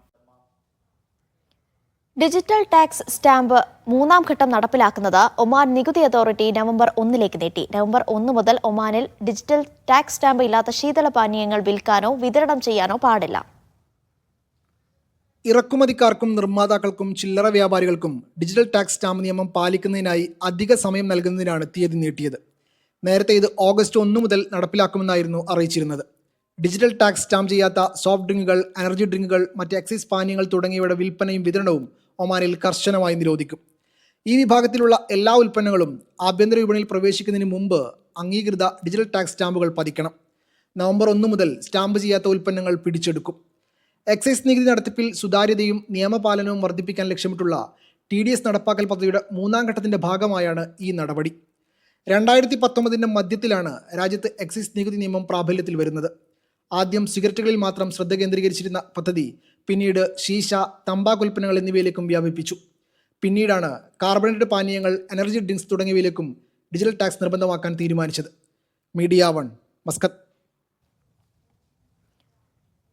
Digital tax stamp മൂന്നാം ഘട്ടം നടപ്പിലാക്കുന്നത് ഒമാൻ നികുതി അതോറിറ്റി നവംബർ 1 നീട്ടി. നവംബർ 1 മുതൽ ഒമാനിൽ ഡിജിറ്റൽ ടാക്സ് സ്റ്റാമ്പ് ഇല്ലാത്ത ശീതളപാനീയങ്ങൾ വിൽക്കാനോ വിതരണം ചെയ്യാനോ പാടില്ല. ഇറക്കുമതിക്കാർക്കും നിർമ്മാതാക്കൾക്കും ചില്ലറ വ്യാപാരികൾക്കും ഡിജിറ്റൽ ടാക്സ് സ്റ്റാമ്പ് നിയമം പാലിക്കുന്നതിനായി അധിക സമയം നൽകുന്നതിനാണ് തീയതി നീട്ടിയത്. നേരത്തെ ഇത് ഓഗസ്റ്റ് 1 മുതൽ നടപ്പിലാക്കുമെന്നായിരുന്നു അറിയിച്ചിരുന്നത്. ഡിജിറ്റൽ ടാക്സ് സ്റ്റാമ്പ് ചെയ്യാത്ത സോഫ്റ്റ് ഡ്രിങ്കുകൾ, എനർജി ഡ്രിങ്കുകൾ, മറ്റ് എക്സൈസ് പാനീയങ്ങൾ തുടങ്ങിയവയുടെ വിൽപ്പനയും വിതരണവും ഒമാനിൽ കർശനമായി നിരോധിക്കും. ഈ വിഭാഗത്തിലുള്ള എല്ലാ ഉൽപ്പന്നങ്ങളും ആഭ്യന്തര വിപണിയിൽ പ്രവേശിക്കുന്നതിന് മുമ്പ് അംഗീകൃത ഡിജിറ്റൽ ടാക്സ് സ്റ്റാമ്പുകൾ പതിക്കണം. നവംബർ 1 മുതൽ സ്റ്റാമ്പ് ചെയ്യാത്ത ഉൽപ്പന്നങ്ങൾ പിടിച്ചെടുക്കും. എക്സൈസ് നികുതി നടത്തിപ്പിൽ സുതാര്യതയും നിയമപാലനവും വർദ്ധിപ്പിക്കാൻ ലക്ഷ്യമിട്ടുള്ള TDS നടപ്പാക്കൽ പദ്ധതിയുടെ മൂന്നാം ഘട്ടത്തിന്റെ ഭാഗമായാണ് ഈ നടപടി. 2019 മധ്യത്തിലാണ് രാജ്യത്ത് എക്സൈസ് നികുതി നിയമം പ്രാബല്യത്തിൽ വരുന്നത്. ആദ്യം സിഗരറ്റുകളിൽ മാത്രം ശ്രദ്ധ കേന്ദ്രീകരിച്ചിരുന്ന പദ്ധതി പിന്നീട് ശീശ, തമ്പാക്ക് ഉൽപ്പന്നങ്ങൾ എന്നിവയിലേക്കും വ്യാപിപ്പിച്ചു. പിന്നീടാണ് കാർബണേറ്റഡ് പാനീയങ്ങൾ, എനർജി ഡ്രിങ്ക്സ് തുടങ്ങിയവയിലേക്കും ഡിജിറ്റൽ ടാക്സ് നിർബന്ധമാക്കാൻ തീരുമാനിച്ചത്. Media 1, Muscat.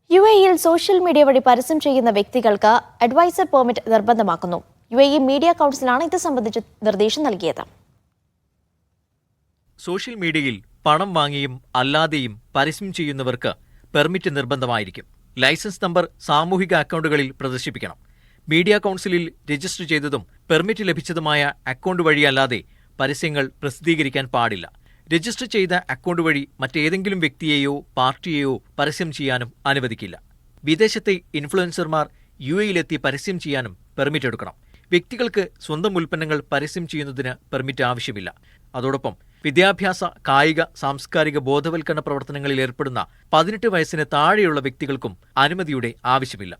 UAE-യിൽ സോഷ്യൽ മീഡിയ വഴി പരസ്യം ചെയ്യുന്ന വ്യക്തികൾക്ക് അഡ്വൈസർ പെർമിറ്റ് നിർബന്ധമാക്കുന്നു. UAE മീഡിയ കൗൺസിലാണ് ഇത് സംബന്ധിച്ച് നിർദ്ദേശം നൽകിയത്. സോഷ്യൽ മീഡിയയിൽ പണം വാങ്ങിയും അല്ലാതെയും പരസ്യം ചെയ്യുന്നവർക്ക് പെർമിറ്റ് നിർബന്ധമായിരിക്കും. ലൈസൻസ് നമ്പർ സാമൂഹിക അക്കൗണ്ടുകളിൽ പ്രദർശിപ്പിക്കണം. മീഡിയ കൗൺസിലിൽ രജിസ്റ്റർ ചെയ്തതും പെർമിറ്റ് ലഭിച്ചതുമായ അക്കൗണ്ട് വഴിയല്ലാതെ പരസ്യങ്ങൾ പ്രസിദ്ധീകരിക്കാൻ പാടില്ല. രജിസ്റ്റർ ചെയ്ത അക്കൗണ്ട് വഴി മറ്റേതെങ്കിലും വ്യക്തിയെയോ പാർട്ടിയെയോ പരസ്യം ചെയ്യാനും അനുവദിക്കില്ല. വിദേശത്തെ ഇൻഫ്ലുവൻസർമാർ UAE-യിലെത്തി പരസ്യം ചെയ്യാനും പെർമിറ്റ് എടുക്കണം. വ്യക്തികൾക്ക് സ്വന്തം ഉൽപ്പന്നങ്ങൾ പരസ്യം ചെയ്യുന്നതിന് പെർമിറ്റ് ആവശ്യമില്ല. അതോടൊപ്പം വിദ്യാഭ്യാസ, കായിക, സാംസ്കാരിക ബോധവൽക്കരണ പ്രവർത്തനങ്ങളിൽ ഏർപ്പെടുന്ന 18 വയസ്സിന് താഴെയുള്ള വ്യക്തികൾക്കും അനുമതിയുടെ ആവശ്യമില്ല.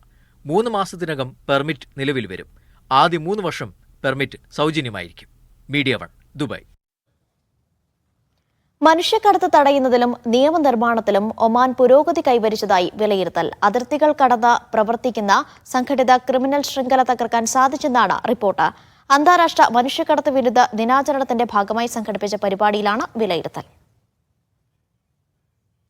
3 മാസത്തിനകം പെർമിറ്റ് നിലവിൽ വരും. ആദ്യ 3 വർഷം പെർമിറ്റ് സൗജന്യമായിരിക്കും. Media 1, Dubai. മനുഷ്യക്കടത്ത് തടയുന്നതിലും നിയമനിർമ്മാണത്തിലും ഒമാൻ പുരോഗതി കൈവരിച്ചതായി വിലയിരുത്തൽ. അതിർത്തികൾ കടന്ന് പ്രവർത്തിക്കുന്ന സംഘടിത ക്രിമിനൽ ശൃംഖല തകർക്കാൻ സാധിച്ചെന്നാണ് റിപ്പോർട്ട്. അന്താരാഷ്ട്ര മനുഷ്യക്കടത്ത് വിരുദ്ധ ദിനാചരണത്തിന്റെ ഭാഗമായി സംഘടിപ്പിച്ച പരിപാടിയിലാണ് വിലയിരുത്തൽ.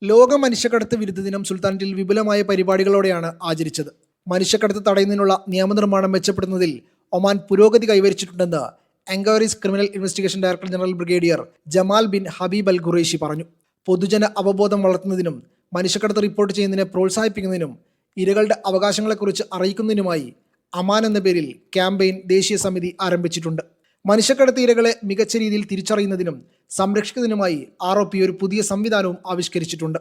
ലോക മനുഷ്യക്കടത്ത് വിരുദ്ധ ദിനം സുൽത്താനറ്റിൽ വിപുലമായ പരിപാടികളോടെയാണ് ആചരിച്ചത്. മനുഷ്യക്കടത്ത് തടയുന്നതിനുള്ള നിയമനിർമ്മാണം മെച്ചപ്പെടുന്നതിൽ ഒമാൻ പുരോഗതി കൈവരിച്ചിട്ടുണ്ടെന്ന് enquiries criminal investigation director general brigadier Jamal bin Habib al Quraishi പറഞ്ഞു. പൊതുജന അവബോധം വളർത്തുന്നതിനും മനുഷ്യക്കടത്ത് റിപ്പോർട്ട് ചെയ്യുന്നതിനെ പ്രോത്സാഹിപ്പിക്കുന്നതിനും ഇരകളുടെ അവകാശങ്ങളെക്കുറിച്ച് അറിയിക്കുന്നതിനുമായി അമാൻ എന്ന പേരിൽ ക്യാമ്പയിൻ ദേശീയ സമിതി ആരംഭിച്ചിട്ടുണ്ട്. മനുഷ്യക്കടത്ത് ഇരകളെ മികച്ച രീതിയിൽ തിരിച്ചറിയുന്നതിനും സംരക്ഷിക്കുന്നതിനുമായി ROP ഒരു പുതിയ സംവിധാനവും ആവിഷ്കരിച്ചിട്ടുണ്ട്.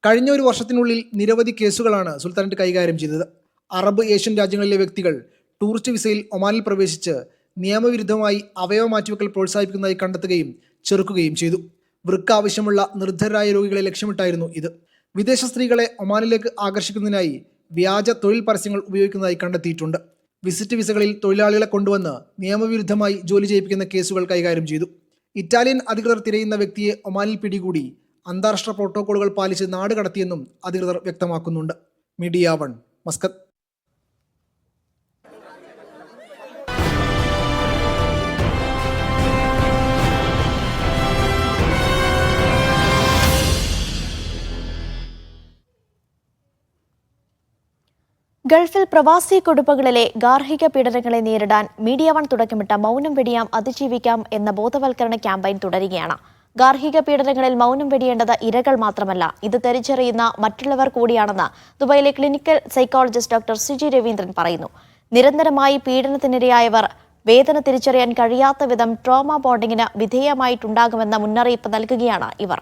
കഴിഞ്ഞ ഒരു വർഷത്തിനുള്ളിൽ നിരവധി കേസുകളാണ് സുൽത്താനറ്റ് കൈകാര്യം ചെയ്തത്. അറബ്, ഏഷ്യൻ രാജ്യങ്ങളിലെ വ്യക്തികൾ ടൂറിസ്റ്റ് വിസയിൽ ഒമാനിൽ പ്രവേശിച്ച് നിയമവിരുദ്ധമായി അവയവ മാറ്റിവെക്കൽ പ്രോത്സാഹിപ്പിക്കുന്നതായി കണ്ടെത്തുകയും ചെറുക്കുകയും ചെയ്തു. വൃക്ക ആവശ്യമുള്ള നിർദ്ധരായ രോഗികളെ ലക്ഷ്യമിട്ടായിരുന്നു ഇത്. വിദേശ സ്ത്രീകളെ ഒമാനിലേക്ക് ആകർഷിക്കുന്നതിനായി വ്യാജ തൊഴിൽ പരസ്യങ്ങൾ ഉപയോഗിക്കുന്നതായി കണ്ടെത്തിയിട്ടുണ്ട്. വിസിറ്റ് വിസകളിൽ തൊഴിലാളികളെ കൊണ്ടുവന്ന് നിയമവിരുദ്ധമായി ജോലി ചെയ്യിപ്പിക്കുന്ന കേസുകൾ കൈകാര്യം ചെയ്തു. ഇറ്റാലിയൻ അധികൃതർ തിരയുന്ന വ്യക്തിയെ ഒമാനിൽ പിടികൂടി അന്താരാഷ്ട്ര പ്രോട്ടോക്കോളുകൾ പാലിച്ച് നാട് കടത്തിയെന്നും അധികൃതർ വ്യക്തമാക്കുന്നുണ്ട്. Media 1, Muscat. ഗൾഫിൽ പ്രവാസി കുടുംബങ്ങളിലെ ഗാർഹിക പീഡനങ്ങളെ നേരിടാൻ മീഡിയ 1 തുടക്കമിട്ട മൗനം വെടിയാം അതിജീവിക്കാം എന്ന ബോധവൽക്കരണ ക്യാമ്പയിൻ തുടരുകയാണ്. ഗാർഹിക പീഡനങ്ങളിൽ മൗനം വെടിയേണ്ടത് ഇരകൾ മാത്രമല്ല, ഇത് തിരിച്ചറിയുന്ന മറ്റുള്ളവർ കൂടിയാണെന്ന് ദുബായിലെ clinical psychologist doctor Siji Raveendran പറയുന്നു. നിരന്തരമായി പീഡനത്തിനിരയായവർ വേദന തിരിച്ചറിയാൻ കഴിയാത്ത വിധം ട്രോമ ബോണ്ടിങ്ങിന് വിധേയമായിട്ടുണ്ടാകുമെന്ന മുന്നറിയിപ്പ് നൽകുകയാണ് ഇവർ.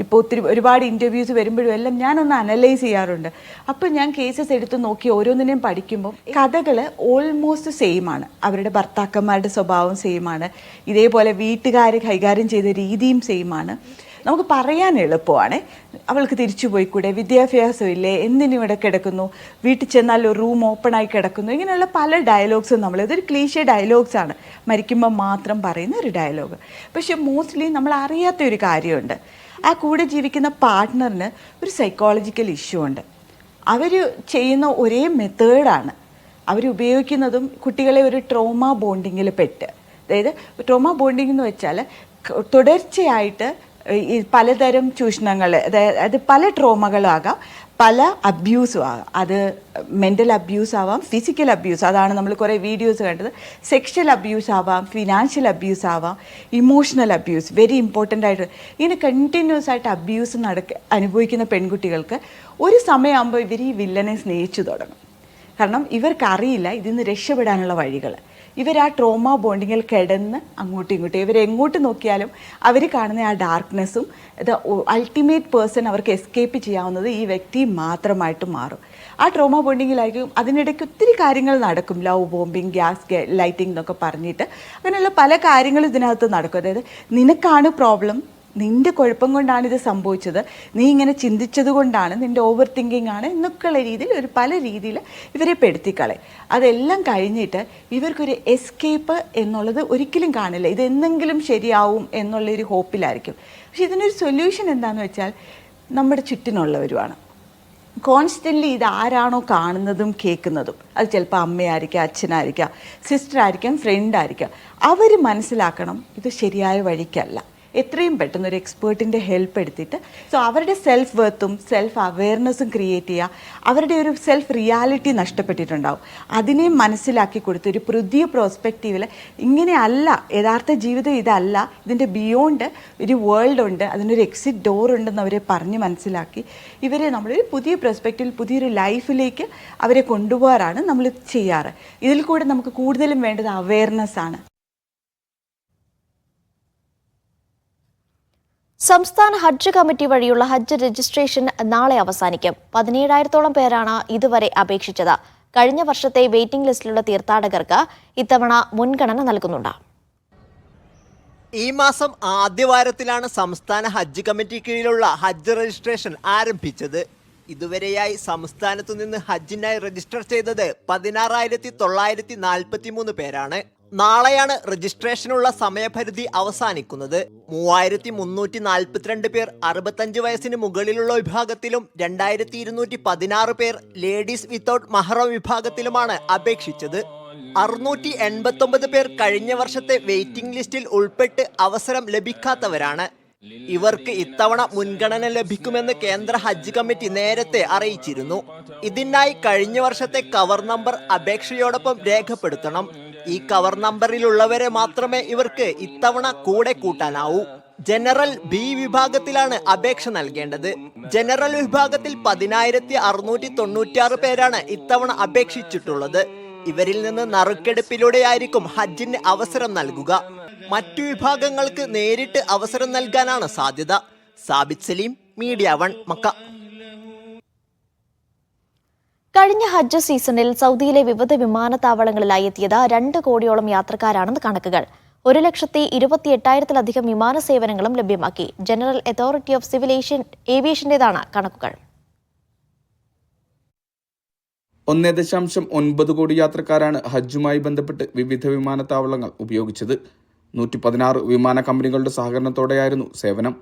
ഇപ്പോൾ ഒരുപാട് ഇൻ്റർവ്യൂസ് വരുമ്പോഴും എല്ലാം ഞാനൊന്ന് അനലൈസ് ചെയ്യാറുണ്ട്. അപ്പോൾ ഞാൻ കേസസ് എടുത്ത് നോക്കി ഓരോന്നിനെയും പഠിക്കുമ്പോൾ കഥകൾ ഓൾമോസ്റ്റ് സെയിം ആണ്. അവരുടെ ഭർത്താക്കന്മാരുടെ സ്വഭാവം സെയിം ആണ്. ഇതേപോലെ വീട്ടുകാർ കൈകാര്യം ചെയ്ത രീതിയും സെയിം ആണ്. നമുക്ക് പറയാൻ എളുപ്പമാണ്. അവൾക്ക് തിരിച്ചു പോയിക്കൂടെ, വിദ്യാഭ്യാസം ഇല്ലേ, എന്തിനിവിടെ കിടക്കുന്നു, വീട്ടിൽ ചെന്നാൽ ഒരു റൂം ഓപ്പണായി കിടക്കുന്നു, ഇങ്ങനെയുള്ള പല ഡയലോഗ്സും ഇതൊരു ക്ലീഷേ ഡയലോഗ്സാണ്, മരിക്കുമ്പോൾ മാത്രം പറയുന്ന ഒരു ഡയലോഗ്. പക്ഷെ മോസ്റ്റ്ലി നമ്മൾ അറിയാത്ത ഒരു കാര്യമുണ്ട്. ആ കൂടെ ജീവിക്കുന്ന പാർട്ട്ണറിന് ഒരു സൈക്കോളജിക്കൽ ഇഷ്യൂ ഉണ്ട്. അവർ ചെയ്യുന്ന ഒരേ മെത്തേഡാണ്. അവരുപയോഗിക്കുന്നതും കുട്ടികളെ ഒരു ട്രോമ ബോണ്ടിങ്ങിൽ പെട്ട്, അതായത് ട്രോമ ബോണ്ടിങ് എന്ന് വെച്ചാൽ തുടർച്ചയായിട്ട് ഈ പലതരം ചൂഷണങ്ങൾ, അതായത് പല ട്രോമകളാകാം, പല അബ്യൂസും ആകാം. അത് മെൻ്റൽ അബ്യൂസ് ആവാം, ഫിസിക്കൽ അബ്യൂസ്, അതാണ് നമ്മൾ കുറേ വീഡിയോസ് കണ്ടത്. സെക്ഷൽ അബ്യൂസ് ആവാം, ഫിനാൻഷ്യൽ അബ്യൂസ് ആവാം, ഇമോഷണൽ അബ്യൂസ്, വെരി ഇമ്പോർട്ടൻ്റ് ആയിട്ട്. ഇങ്ങനെ കണ്ടിന്യൂസ് ആയിട്ട് അബ്യൂസ് അനുഭവിക്കുന്ന പെൺകുട്ടികൾക്ക് ഒരു സമയമാകുമ്പോൾ ഇവർ ഈ വില്ലനെ സ്നേഹിച്ചു തുടങ്ങും. കാരണം ഇവർക്കറിയില്ല ഇതിൽ നിന്ന് രക്ഷപ്പെടാനുള്ള വഴികൾ. ഇവർ ആ ട്രോമ ബോണ്ടിങ്ങിൽ കിടന്ന് അങ്ങോട്ടും ഇങ്ങോട്ടും ഇവരെങ്ങോട്ട് നോക്കിയാലും അവർ കാണുന്ന ആ ഡാർക്ക്നെസ്സും അൾട്ടിമേറ്റ് പേഴ്സൺ അവർക്ക് എസ്കേപ്പ് ചെയ്യാവുന്നത് ഈ വ്യക്തി മാത്രമായിട്ട് മാറും. ആ ട്രോമ ബോണ്ടിങ്ങിലായിരിക്കും. അതിനിടയ്ക്ക് ഒത്തിരി കാര്യങ്ങൾ നടക്കും, ലവ് ബോംബിങ്, ഗ്യാസ് ലൈറ്റിംഗ് എന്നൊക്കെ പറഞ്ഞിട്ട് അങ്ങനെയുള്ള പല കാര്യങ്ങളും ഇതിനകത്ത് നടക്കും. അതായത് നിനക്കാണ് പ്രോബ്ലം, നിൻ്റെ കുഴപ്പം കൊണ്ടാണ് ഇത് സംഭവിച്ചത്, നീ ഇങ്ങനെ ചിന്തിച്ചത് കൊണ്ടാണ്, നിൻ്റെ ഓവർ തിങ്കിങ് ആണ് എന്നൊക്കെയുള്ള രീതിയിൽ പല രീതിയിൽ ഇവരെ പെടുത്തിക്കളയും. അതെല്ലാം കഴിഞ്ഞിട്ട് ഇവർക്കൊരു എസ്കേപ്പ് എന്നുള്ളത് ഒരിക്കലും കാണില്ല. ഇതെന്തെങ്കിലും ശരിയാവും എന്നുള്ളൊരു ഹോപ്പിലായിരിക്കും. പക്ഷെ ഇതിനൊരു സൊല്യൂഷൻ എന്താണെന്ന് വെച്ചാൽ നമ്മുടെ ചുറ്റിനുള്ളവരുമാണ്. കോൺസ്റ്റൻ്റ്ലി ഇത് ആരാണോ കാണുന്നതും കേൾക്കുന്നതും, അത് ചിലപ്പോൾ അമ്മയായിരിക്കാം, അച്ഛനായിരിക്കാം, സിസ്റ്റർ ആയിരിക്കാം, ഫ്രണ്ട് ആയിരിക്കാം, അവർ മനസ്സിലാക്കണം ഇത് ശരിയായ വഴിക്കല്ല. എത്രയും പെട്ടെന്ന് ഒരു എക്സ്പേർട്ടിൻ്റെ ഹെൽപ്പ് എടുത്തിട്ട് അവരുടെ സെൽഫ് വർത്തും സെൽഫ് അവെയർനെസ്സും ക്രിയേറ്റ് ചെയ്യുക. അവരുടെ ഒരു സെൽഫ് റിയാലിറ്റി നഷ്ടപ്പെട്ടിട്ടുണ്ടാവും, അതിനെ മനസ്സിലാക്കി കൊടുത്ത് ഒരു പുതിയ പ്രോസ്പെക്റ്റീവിൽ ഇങ്ങനെയല്ല യഥാർത്ഥ ജീവിതം, ഇതല്ല, ഇതിൻ്റെ ബിയോണ്ട് ഒരു വേൾഡ് ഉണ്ട്, അതിനൊരു എക്സിറ്റ് ഡോർ ഉണ്ടെന്ന് അവരെ പറഞ്ഞ് മനസ്സിലാക്കി ഇവരെ നമ്മളൊരു പുതിയ പ്രോസ്പെക്റ്റീവിൽ പുതിയൊരു ലൈഫിലേക്ക് അവരെ കൊണ്ടുപോകാറാണ് നമ്മൾ ചെയ്യാറ്. ഇതിൽ കൂടെ നമുക്ക് കൂടുതലും വേണ്ടത് അവെയർനെസ് ആണ്. സംസ്ഥാന ഹജ്ജ് കമ്മിറ്റി വഴിയുള്ള ഹജ്ജ് രജിസ്ട്രേഷൻ നാളെ അവസാനിക്കും. 17,000-ഓളം പേരാണ് ഇതുവരെ അപേക്ഷിച്ചത്. കഴിഞ്ഞ വർഷത്തെ വെയിറ്റിംഗ് ലിസ്റ്റിലുള്ള തീർത്ഥാടകർക്ക് ഇത്തവണ മുൻഗണന നൽകുന്നുണ്ട്. ഈ മാസം ആദ്യവാരത്തിലാണ് സംസ്ഥാന ഹജ്ജ് കമ്മിറ്റി കീഴിലുള്ള ഹജ്ജ് രജിസ്ട്രേഷൻ ആരംഭിച്ചത്. ഇതുവരെയായി സംസ്ഥാനത്തു നിന്ന് ഹജ്ജിനായി രജിസ്റ്റർ ചെയ്തത് 16,943 പേരാണ്. നാളെയാണ് രജിസ്ട്രേഷനുള്ള സമയപരിധി അവസാനിക്കുന്നത്. 3,342 പേർ 65 വയസ്സിന് മുകളിലുള്ള വിഭാഗത്തിലും 2,216 പേർ ലേഡീസ് വിത്തൗട്ട് മഹ്റം വിഭാഗത്തിലുമാണ് അപേക്ഷിച്ചത്. 689 പേർ കഴിഞ്ഞ വർഷത്തെ വെയിറ്റിംഗ് ലിസ്റ്റിൽ ഉൾപ്പെട്ട് അവസരം ലഭിക്കാത്തവരാണ്. ഇവർക്ക് ഇത്തവണ മുൻഗണന ലഭിക്കുമെന്ന് കേന്ദ്ര ഹജ്ജ് കമ്മിറ്റി നേരത്തെ അറിയിച്ചിരുന്നു. ഇതിനായി കഴിഞ്ഞ വർഷത്തെ കവർ നമ്പർ അപേക്ഷയോടൊപ്പം രേഖപ്പെടുത്തണം. ഈ കവർ നമ്പറിലുള്ളവരെ മാത്രമേ ഇവർക്ക് ഇത്തവണ കൂടെ കൂട്ടാനാവൂ. ജനറൽ ബി വിഭാഗത്തിലാണ് അപേക്ഷ നൽകേണ്ടത്. ജനറൽ വിഭാഗത്തിൽ 10,696 പേരാണ് ഇത്തവണ അപേക്ഷിച്ചിട്ടുള്ളത്. ഇവരിൽ നിന്ന് നറുക്കെടുപ്പിലൂടെയായിരിക്കും ഹജ്ജിന് അവസരം നൽകുക. മറ്റു വിഭാഗങ്ങൾക്ക് നേരിട്ട് അവസരം നൽകാനാണ് സാധ്യത. Sabith Saleem, media 1, Mecca. കഴിഞ്ഞ ഹജ്ജ് സീസണിൽ സൗദിയിലെ വിവിധ വിമാനത്താവളങ്ങളിലായി എത്തിയത് 2 കോടിയോളം യാത്രക്കാരാണെന്ന് കണക്കുകൾ. 1,28,000-ലധികം വിമാന സേവനങ്ങളും ലഭ്യമാക്കി. ജനറൽ അതോറിറ്റി ഓഫ് സിവിൽ ഏവിയേഷന്റേതാണ് കണക്കുകൾ. 1.9 കോടി യാത്രക്കാരാണ് ഹജ്ജുമായി ബന്ധപ്പെട്ട് വിവിധ വിമാനത്താവളങ്ങൾ ഉപയോഗിച്ചത്. 116 വിമാന കമ്പനികളുടെ സഹകരണത്തോടെയായിരുന്നു സേവനം.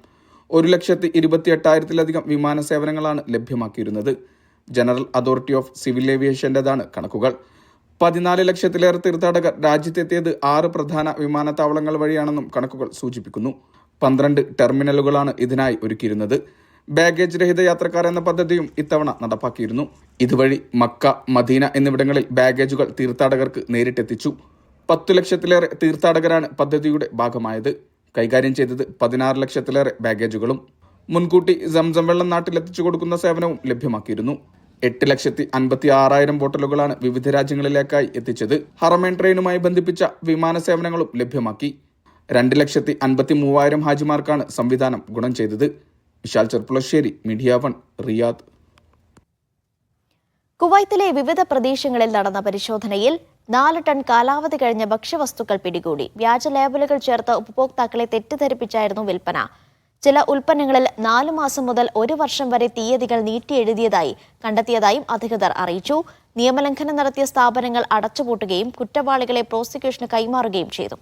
1,28,000-ലധികം വിമാന സേവനങ്ങളാണ് ലഭ്യമാക്കിയിരുന്നത്. ജനറൽ അതോറിറ്റി ഓഫ് സിവിൽ ഏവിയേഷന്റേതാണ് കണക്കുകൾ. 14 ലക്ഷത്തിലേറെ തീർത്ഥാടകർ രാജ്യത്തെത്തിയത് 6 പ്രധാന വിമാനത്താവളങ്ങൾ വഴിയാണെന്നും കണക്കുകൾ സൂചിപ്പിക്കുന്നു. 12 ടെർമിനലുകളാണ് ഇതിനായി ഒരുക്കിയിരുന്നത്. ബാഗേജ് രഹിത യാത്രക്കാർ എന്ന പദ്ധതിയും ഇത്തവണ നടപ്പാക്കിയിരുന്നു. ഇതുവഴി മക്ക, മദീന എന്നിവിടങ്ങളിൽ ബാഗേജുകൾ തീർത്ഥാടകർക്ക് നേരിട്ടെത്തിച്ചു. 10 ലക്ഷത്തിലേറെ തീർത്ഥാടകരാണ് പദ്ധതിയുടെ ഭാഗമായത്. കൈകാര്യം ചെയ്തത് 16 ലക്ഷത്തിലേറെ ബാഗേജുകളും. മുൻകൂട്ടി സംസം വെള്ളം നാട്ടിലെത്തിച്ചു കൊടുക്കുന്ന സേവനവും ലഭ്യമാക്കിയിരുന്നു. 8,56,000 ബോട്ടലുകളാണ് വിവിധ രാജ്യങ്ങളിലേക്കായി എത്തിച്ചത്. ഹറമൈൻ ട്രെയിനുമായി ബന്ധിപ്പിച്ച വിമാന സേവനങ്ങളും ലഭ്യമാക്കി. 2,53,000 ഹാജിമാർക്കാണ് സംവിധാനം ഗുണം ചെയ്തത്. Vishal Cherpulassery, media 1, Riyadh. കുവൈത്തിലെ വിവിധ പ്രദേശങ്ങളിൽ നടന്ന പരിശോധനയിൽ 4 ടൺ കാലാവധി കഴിഞ്ഞ ഭക്ഷ്യവസ്തുക്കൾ പിടികൂടി. വ്യാജ ലേബലുകൾ ചേർത്ത് ഉപഭോക്താക്കളെ തെറ്റിദ്ധരിപ്പിച്ചായിരുന്നു വിൽപ്പന. ചില ഉൽപ്പന്നങ്ങളിൽ 4 മാസം മുതൽ 1 വർഷം വരെ തീയതികൾ നീട്ടിയെഴുതിയതായി കണ്ടെത്തിയതായും അധികൃതർ അറിയിച്ചു. നിയമലംഘനം നടത്തിയ സ്ഥാപനങ്ങൾ അടച്ചുപൂട്ടുകയും കുറ്റവാളികളെ പ്രോസിക്യൂഷന് കൈമാറുകയും ചെയ്തു.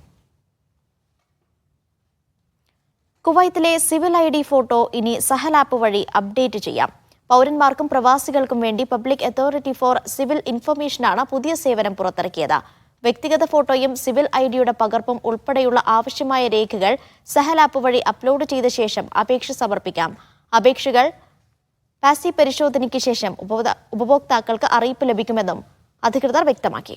കുവൈത്തിലെ സിവിൽ ID ഫോട്ടോ ഇനി സഹൽ ആപ്പ് വഴി അപ്ഡേറ്റ് ചെയ്യാം. പൗരന്മാർക്കും പ്രവാസികൾക്കും വേണ്ടി പബ്ലിക് അതോറിറ്റി ഫോർ സിവിൽ ഇൻഫർമേഷനാണ് പുതിയ സേവനം പുറത്തിറക്കിയത്. വ്യക്തിഗത ഫോട്ടോയും സിവിൽ ഐഡിയുടെ പകർപ്പും ഉൾപ്പെടെയുള്ള ആവശ്യമായ രേഖകൾ സഹൽ ആപ്പ് വഴി അപ്ലോഡ് ചെയ്ത ശേഷം അപേക്ഷ സമർപ്പിക്കാം. അപേക്ഷകൾ പാസീവ് പരിശോധനയ്ക്ക് ശേഷം ഉപഭോക്താക്കൾക്ക് അറിയിപ്പ് ലഭിക്കുമെന്നും അധികൃതർ വ്യക്തമാക്കി.